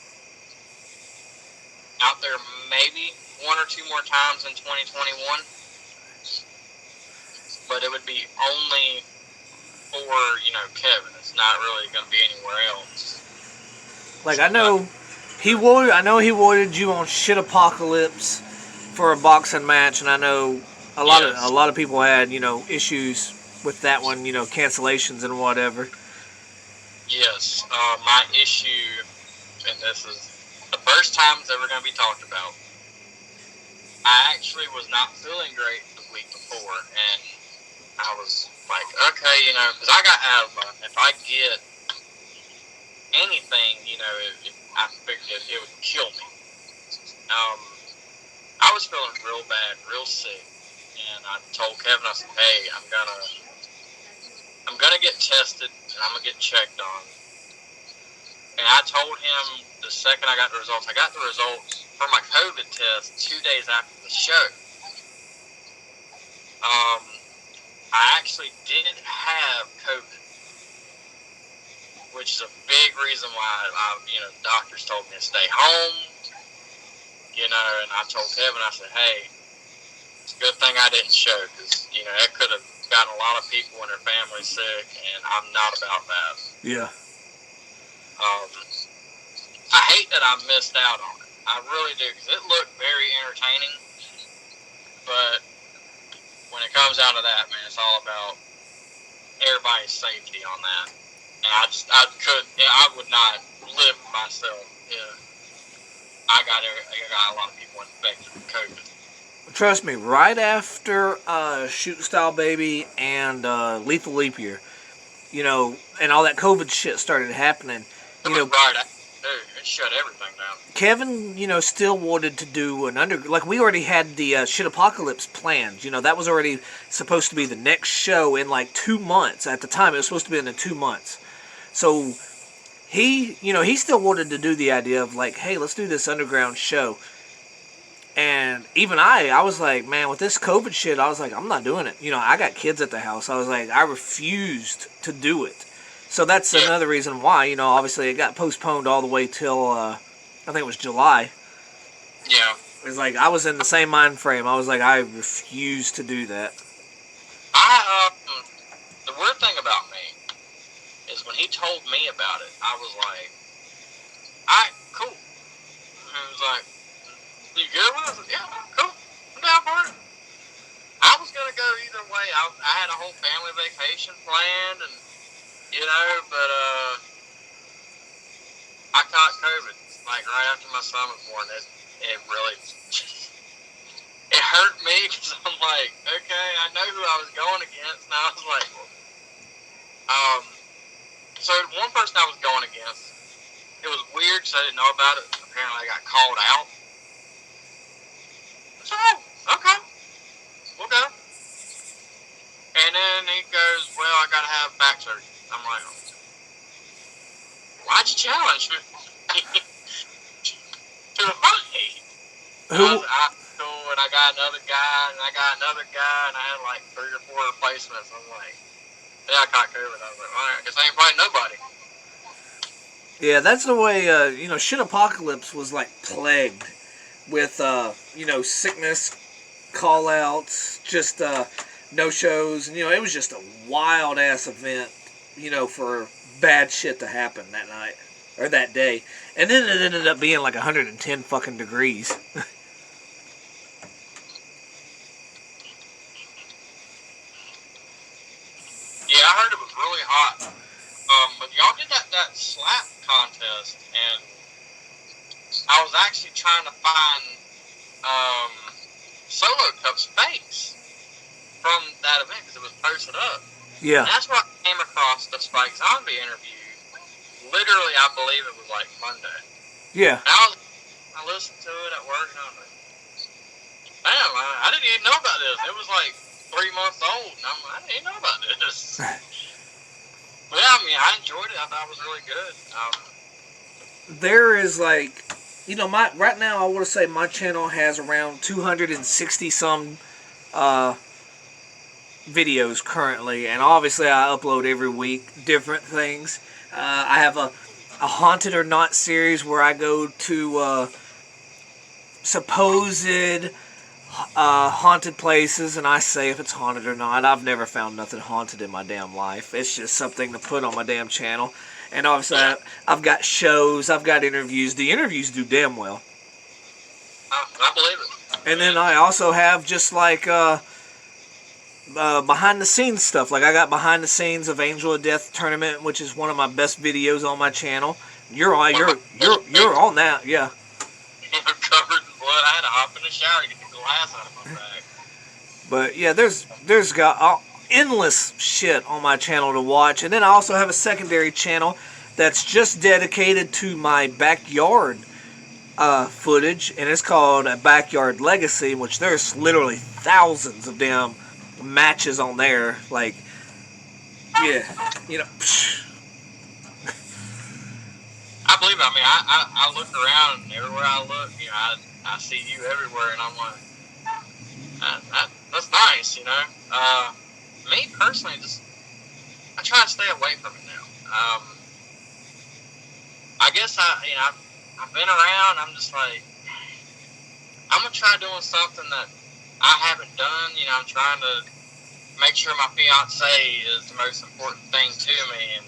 out there maybe one or two more times in 2021. But it would be only for, you know, Kevin. It's not really going to be anywhere else. Like, I know he wanted you on Shit Apocalypse for a boxing match, and I know a lot of people had, you know, issues with that one, you know, cancellations and whatever. Yes, my issue, and this is the first time it's ever going to be talked about, I actually was not feeling great the week before, and I was like, okay, you know, because I got asthma. If I get anything, you know, I figured it would kill me. I was feeling real bad, real sick, and I told Kevin, I said, hey, I'm gonna get tested, and I'm gonna get checked on. And I told him the second I got the results for my COVID test 2 days after the show. I actually did have COVID, which is a big reason why doctors told me to stay home. You know, and I told Kevin, I said, hey, it's a good thing I didn't show, because, you know, it could have gotten a lot of people and their families sick, and I'm not about that. Yeah. I hate that I missed out on it. I really do, because it looked very entertaining, but when it comes down to that, man, it's all about everybody's safety on that. And I would not live with myself if I got a lot of people infected with COVID. Trust me, right after Shoot Style Baby and Lethal Leap Year, you know, and all that COVID shit started happening, you know, it shut everything down. Kevin, you know, still wanted to do like we already had the Shit Apocalypse planned. You know, that was already supposed to be the next show in like 2 months. At the time, it was supposed to be in 2 months. So he still wanted to do the idea of like, hey, let's do this underground show. And even I was like, man, with this COVID shit, I was like, I'm not doing it. You know, I got kids at the house. I was like, I refused to do it. So that's another reason why, you know, obviously it got postponed all the way till, I think it was July. Yeah. It's like, I was in the same mind frame. I was like, I refuse to do that. The weird thing about me is when he told me about it, I was like, alright, cool. And he was like, you good with it? I said, yeah, cool. I'm down for it. I was going to go either way. I had a whole family vacation planned, and you know, but I caught COVID like right after my son was born. It really it hurt me, because I'm like, okay, I know who I was going against, and I was like, so one person I was going against, it was weird because I didn't know about it. Apparently, I got called out. So, okay, we'll go. And then he goes, well, I gotta have back surgery. I'm like, why'd you challenge me to a fight? And I got another guy, and I got another guy, and I had like 3 or 4 replacements. I'm like, yeah, I caught COVID. I was like, all right, I guess I ain't fighting nobody. Yeah, that's the way, Shit Apocalypse was like plagued with, sickness, call outs, just no shows. And, it was just a wild ass event, for bad shit to happen that night or that day. And then it ended up being like 110 fucking degrees. Yeah, I heard it was really hot. But y'all did that slap contest, and I was actually trying to find Solo Cup's face from that event because it was posted up. Yeah. And that's where I came across the Spike Zombie interview. Literally, I believe it was like Monday. Yeah. And I listened to it at work, and I was like, damn, I didn't even know about this. It was like 3 months old, and I didn't even know about this. But yeah, I mean, I enjoyed it. I thought it was really good. There is like, right now I want to say my channel has around 260 some videos currently, and obviously I upload every week different things. I have a Haunted or Not series where I go to supposed haunted places, and I say if it's haunted or not. I've never found nothing haunted in my damn life. It's just something to put on my damn channel. And obviously I've got shows, I've got interviews. The interviews do damn well. I believe it. And then I also have just like behind the scenes stuff. Like I got behind the scenes of Angel of Death tournament, which is one of my best videos on my channel. You're on that, yeah. Covered in blood. I had to hop in the shower to get the glass out of my bag. But yeah, there's got endless shit on my channel to watch. And then I also have a secondary channel that's just dedicated to my backyard footage, and it's called Backyard Legacy, which there's literally thousands of damn matches on there. Like, yeah, I believe it. I mean, I look around, and everywhere I look, I see you everywhere, and I'm like, that's nice, Me personally, I try to stay away from it now. I guess I've been around. I'm just like, I'm gonna try doing something that I haven't done. I'm trying to make sure my fiance is the most important thing to me, and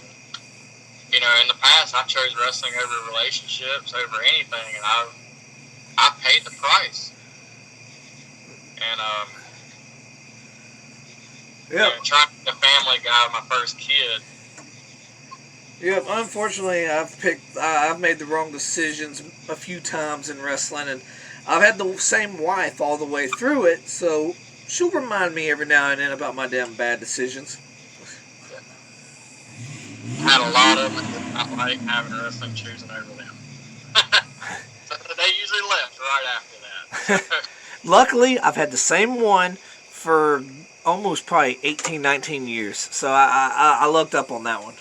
in the past I chose wrestling over relationships, over anything, and I paid the price. And trying to be a family guy with my first kid. Yep, unfortunately, I've made the wrong decisions a few times in wrestling, and I've had the same wife all the way through it, so she'll remind me every now and then about my damn bad decisions. Had a lot of them. I like having wrestling choosing over them. So they usually left right after that. Luckily, I've had the same one for almost probably 18, 19 years, so I lucked up on that one.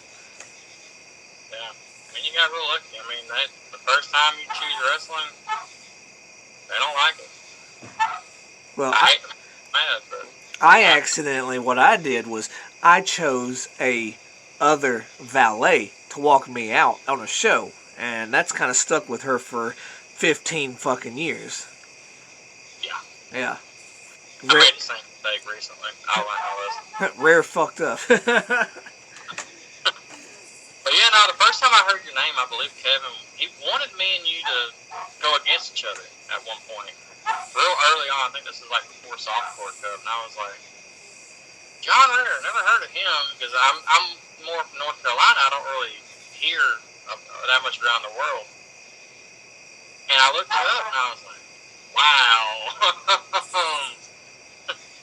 You got real lucky. I mean, the first time you choose wrestling, they don't like it. Well, I accidentally, what I did was I chose a other valet to walk me out on a show, and that's kind of stuck with her for 15 fucking years. Yeah. I made the same mistake recently. I listen. Rare fucked up. But yeah, no, the first time I heard your name, I believe Kevin, he wanted me and you to go against each other at one point. Real early on, I think this is like before Softcore Cup, and I was like, John Ritter, never heard of him, because I'm more from North Carolina. I don't really hear that much around the world. And I looked it up, and I was like, wow.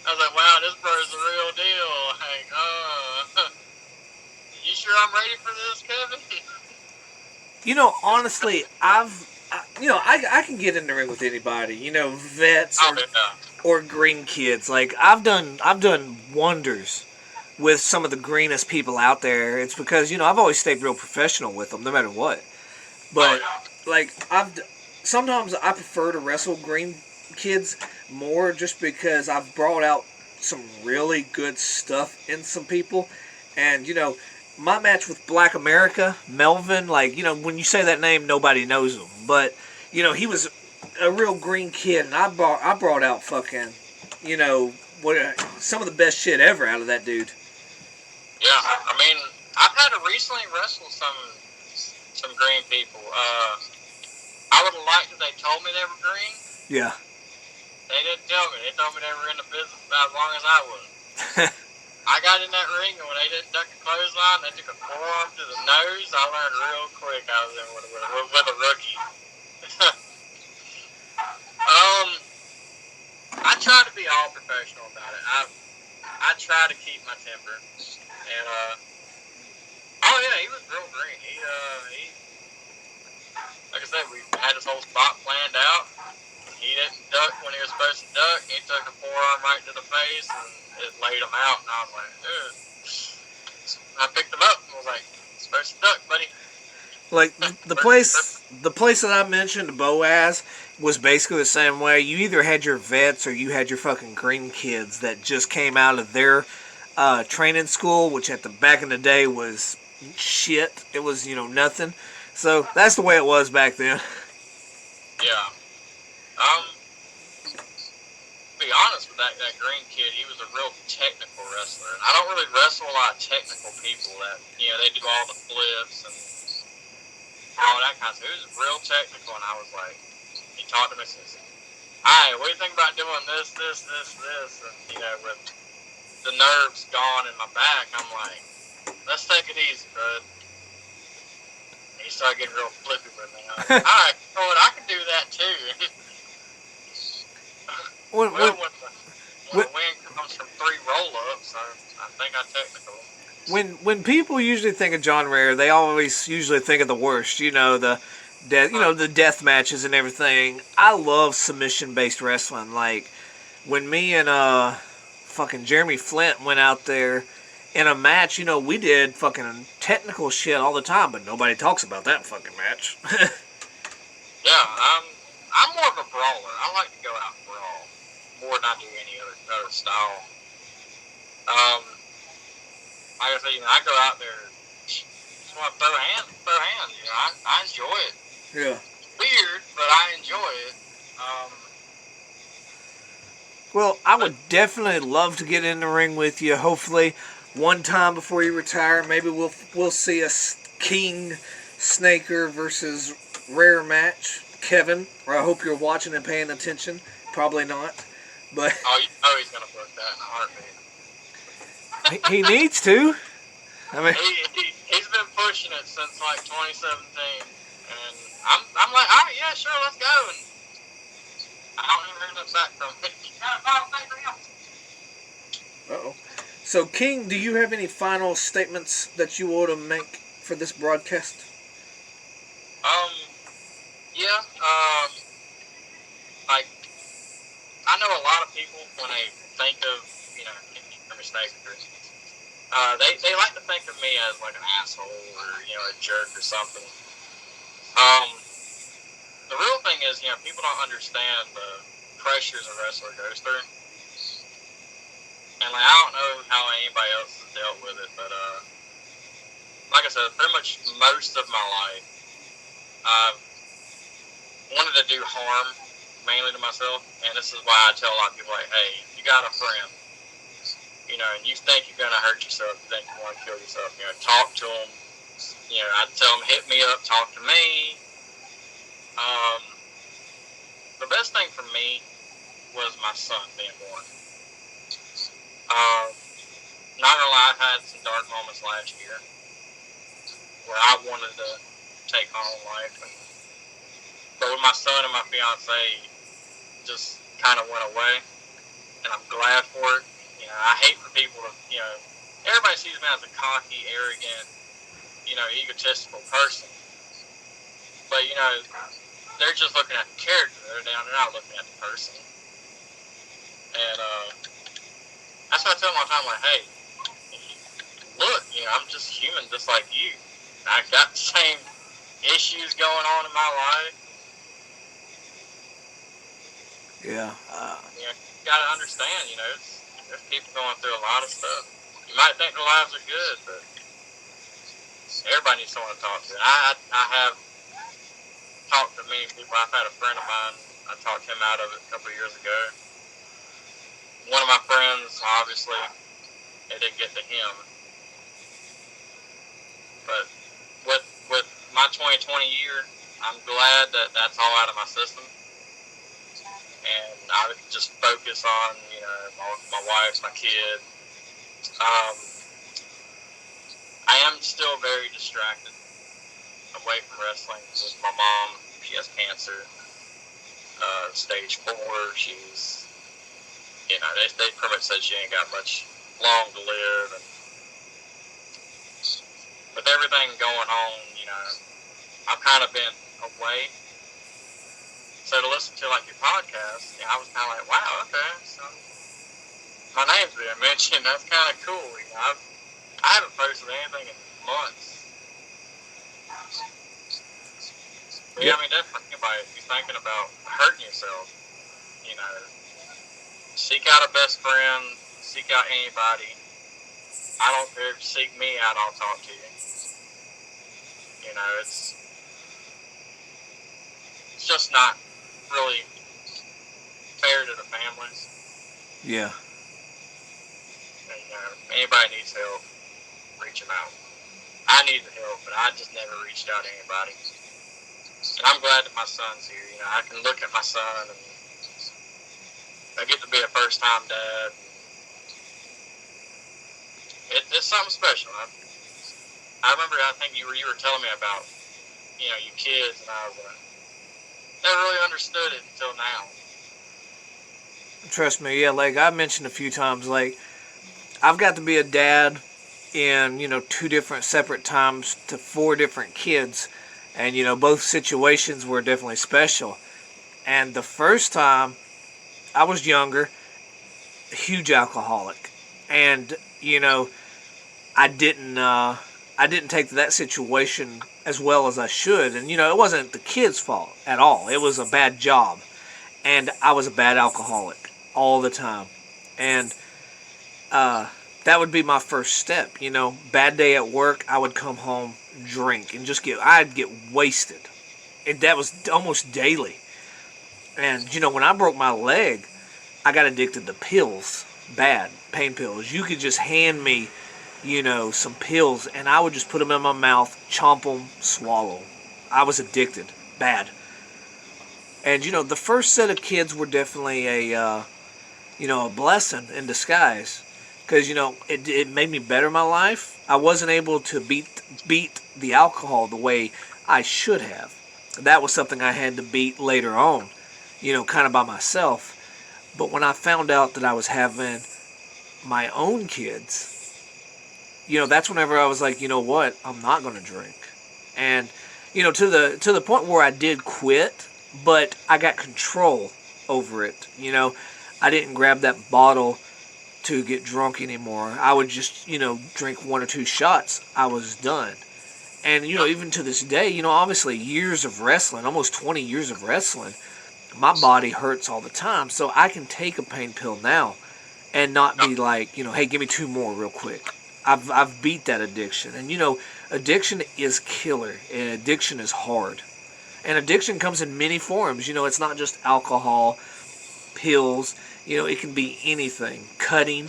I was like, wow, this bro's the real deal. Like, you sure I'm ready for this, Kevin? Honestly, I can get in the ring with anybody. Vets or green kids. Like I've done wonders with some of the greenest people out there. It's because I've always stayed real professional with them, no matter what. But sometimes I prefer to wrestle green kids more just because I've brought out some really good stuff in some people. And, my match with Black America, Melvin, when you say that name, nobody knows him. But, he was a real green kid, and I brought out fucking, some of the best shit ever out of that dude. Yeah, I mean, I've had to recently wrestle some green people. I would have liked if they told me they were green. Yeah. They didn't tell me. They told me they were in the business about as long as I was. I got in that ring, and when they didn't duck a clothesline, they took a forearm to the nose. I learned real quick I was in with a rookie. I try to be all professional about it. I try to keep my temper. And, oh yeah, he was real green. He like I said, we had his whole spot planned out. He didn't duck when he was supposed to duck. He took a forearm right to the face and it laid him out. And I was like, ugh. I picked him up and was like, supposed to duck, buddy. Like the place that I mentioned, Boaz, was basically the same way. You either had your vets or you had your fucking green kids that just came out of their training school, which at the back in the day was shit. It was nothing. So that's the way it was back then. Yeah. To be honest with that green kid, he was a real technical wrestler. And I don't really wrestle a lot of technical people that they do all the flips and all that kind of stuff. He was real technical, and I was like, he talked to me and says, "Alright, what do you think about doing this, and with the nerves gone in my back, I'm like, let's take it easy, bud." And he started getting real flippy with me. I was like, alright, you know what, I can do that too. When the win comes from 3 roll-ups, I think I'm technical. When people usually think of John Rare, they always usually think of the worst. The death matches and everything. I love submission-based wrestling. Like when me and fucking Jeremy Flint went out there in a match, we did fucking technical shit all the time, but nobody talks about that fucking match. Yeah, I'm more of a brawler. I like to go out and brawl more than I do any other style. Like I said, I go out there, just want to throw hands. I enjoy it. Yeah. It's weird, but I enjoy it. Well, I would definitely love to get in the ring with you. Hopefully, one time before you retire, maybe we'll see a King Snaker versus Rare match. Kevin, I hope you're watching and paying attention. Probably not, but Oh, you know he's gonna book that in a heartbeat. he needs to. I mean, He's been pushing it since like 2017, and I'm like, all right, yeah, sure, let's go. And I don't even hear nothing back from him. uh-oh. So, King, do you have any final statements that you want to make for this broadcast? Yeah, like, I know a lot of people, when they think of, mistakes, they like to think of me as like an asshole or, a jerk or something. The real thing is, people don't understand the pressures a wrestler goes through. And, like, I don't know how anybody else has dealt with it, but, like I said, pretty much most of my life, I've wanted to do harm, mainly to myself, and this is why I tell a lot of people, like, hey, if you got a friend, and you think you're going to hurt yourself, you think you want to kill yourself, talk to them. I'd tell them, hit me up, talk to me. The best thing for me was my son being born. Not gonna lie, I had some dark moments last year where I wanted to take my own life, but with my son and my fiance, just kind of went away, and I'm glad for it. I hate for people to, everybody sees me as a cocky, arrogant, egotistical person, but they're just looking at the character. They're not looking at the person, and that's what I tell them all the time. Like, hey, look, I'm just human, just like you. I got the same issues going on in my life. Yeah. You gotta understand, there's people going through a lot of stuff. You might think their lives are good, but everybody needs someone to talk to. I have talked to many people. I've had a friend of mine, I talked him out of it a couple of years ago. One of my friends, obviously, it didn't get to him. But with my 2020 year, I'm glad that that's all out of my system. And I would just focus on, my wife, my kid. I am still very distracted away from wrestling. With my mom, she has cancer, stage 4. She's, they pretty much said she ain't got much long to live. And with everything going on, I've kind of been away. So to listen to like your podcast, I was kind of like, wow, okay, so my name's being mentioned. That's kind of cool. I haven't posted anything in months. But yeah, I mean, definitely anybody, if you're thinking about hurting yourself, seek out a best friend, seek out anybody. I don't care if you seek me out, I'll talk to you. It's just not really fair to the families. Yeah. And, anybody needs help, reach them out. I need the help, but I just never reached out to anybody. And I'm glad that my son's here. I can look at my son and I get to be a first-time dad. It's something special. I remember, I think you were telling me about, your kids, and I never really understood it until now. Trust me, yeah, like I mentioned a few times, like I've got to be a dad in, 2 different separate times to 4 different kids. And, both situations were definitely special. And the first time, I was younger, a huge alcoholic. And, I didn't take that situation as well as I should. And, it wasn't the kid's fault at all. It was a bad job. And I was a bad alcoholic all the time. And that would be my first step. Bad day at work, I would come home, drink, and I'd get wasted. And that was almost daily. And, when I broke my leg, I got addicted to pills. Bad pain pills. You could just hand me, some pills, and I would just put them in my mouth, chomp them, swallow. I was addicted. Bad. And, the first set of kids were definitely a blessing in disguise. Because, it made me better my life. I wasn't able to beat the alcohol the way I should have. That was something I had to beat later on, kind of by myself. But when I found out that I was having my own kids, that's whenever I was like, what? I'm not going to drink. And, to the point where I did quit, but I got control over it. I didn't grab that bottle to get drunk anymore. I would just, drink 1 or 2 shots. I was done. And, even to this day, obviously years of wrestling, almost 20 years of wrestling, my body hurts all the time. So I can take a pain pill now and not be like, hey, give me 2 more real quick. I've beat that addiction. And, addiction is killer. And addiction is hard. And addiction comes in many forms. It's not just alcohol, pills. It can be anything. Cutting.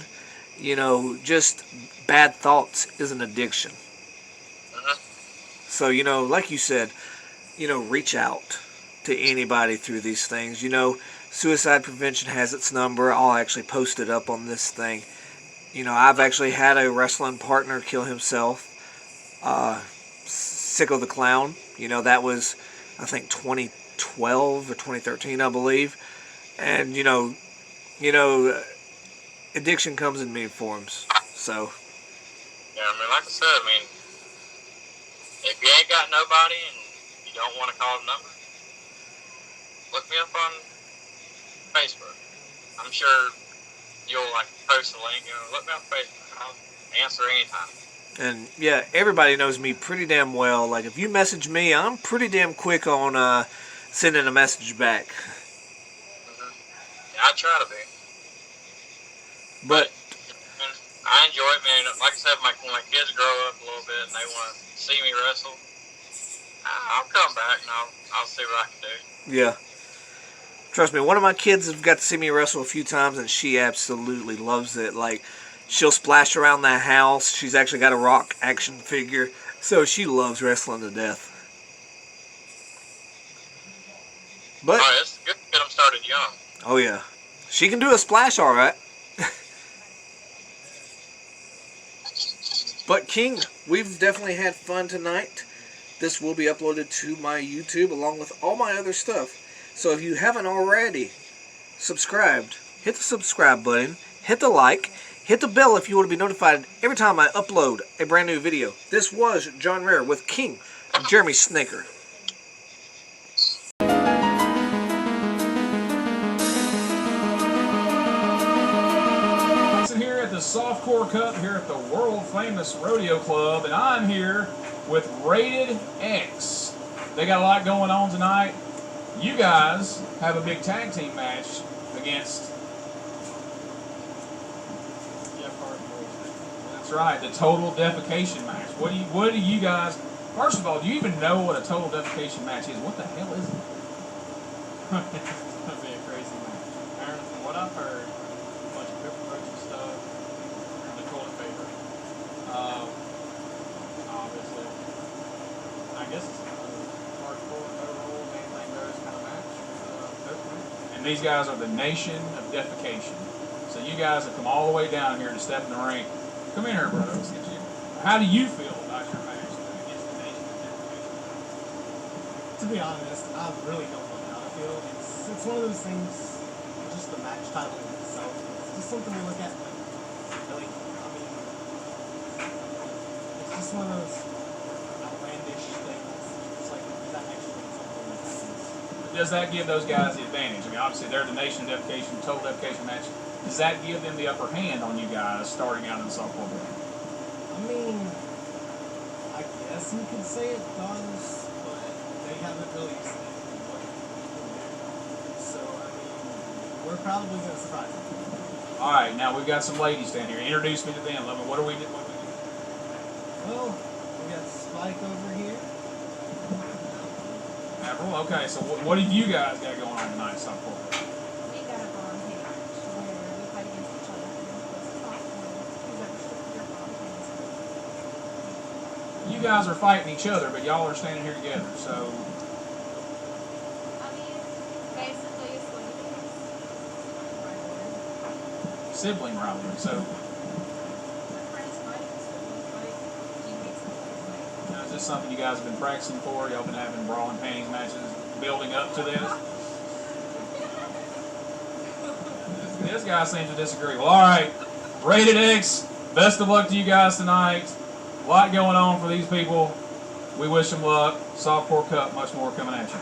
Just bad thoughts is an addiction. So, like you said, reach out to anybody through these things. Suicide prevention has its number. I'll actually post it up on this thing. I've actually had a wrestling partner kill himself. Sicko the Clown. That was, I think, 2012 or 2013, I believe. And, addiction comes in many forms. So. Yeah, like I said, if you ain't got nobody and you don't want to call the number, look me up on Facebook. I'm sure you'll post a link. Look me up on Facebook. I'll answer anytime. And yeah, everybody knows me pretty damn well. Like if you message me, I'm pretty damn quick on sending a message back. I try to be. But I enjoy it, man. Like I said, when my kids grow up a little bit and they want to see me wrestle, I'll come back and I'll see what I can do. yeah, trust me, one of my kids have got to see me wrestle a few times, and she absolutely loves it. Like, she'll splash around the house. She's actually got a Rock action figure, so she loves wrestling to death. But All right, it's good to get them started young. oh yeah, she can do a splash all right. But King, we've definitely had fun tonight. This will be uploaded to my YouTube along with all my other stuff. So if you haven't already subscribed, hit the subscribe button, hit the like, hit the bell if you want to be notified every time I upload a brand new video. This was John Rare with King Jeremy Snaker. Here at the Softcore Cup here at the world famous Rodeo Club, and I'm here with Rated X. They got a lot going on tonight. You guys have a big tag team match against Jeff Hardy. that's right, the Total Defecation match. What do you guys, first of all, do you even know what a Total Defecation match is? What the hell is it? It's gonna be a crazy match. Aaron, from what I've heard, a bunch of pepper and stuff, the toilet paper. Obviously, I guess it's a hardcore, no rules, anything goes kind of match. And these guys are the Nation of Defecation. So you guys have come all the way down here to step in the ring. Come in here, brother. Let's get you. How do you feel about your match against the Nation of Defecation? To be honest, I really don't know how to feel. It's one of those things, just the match title in itself. It's just something we look at like, really, I mean, it's just one of those outlandish things. It's like, is that actually something that happens? Does that give those guys the advantage? I mean, obviously they're the Nation of Defecation, Total Defecation match. Does that give them the upper hand on you guys starting out in the softball game? I mean, I guess you could say it does, but they haven't really said what we can do. So, I mean, we're probably going to surprise them. All right, now we've got some ladies down here. Introduce me to them. Let me. What do we do? Well, we got Spike over here. Avril? Okay, so what have you guys got going on tonight, softball? We got a bond match where we fight against each other and it's softball. Who's ever stripped your bond hands? You guys are fighting each other, but y'all are standing here together. So I mean, basically it's what it is. Rivalry. sibling rivalry. So Our friends fight, siblings fight, teammates fight. now, is this something you guys have been practicing for? Y'all been having brawling panties matches building up to this? This guy seems to disagree. Well, all right, Rated X. Best of luck to you guys tonight. A lot going on for these people. We wish them luck. Softcore Cup, much more coming at you.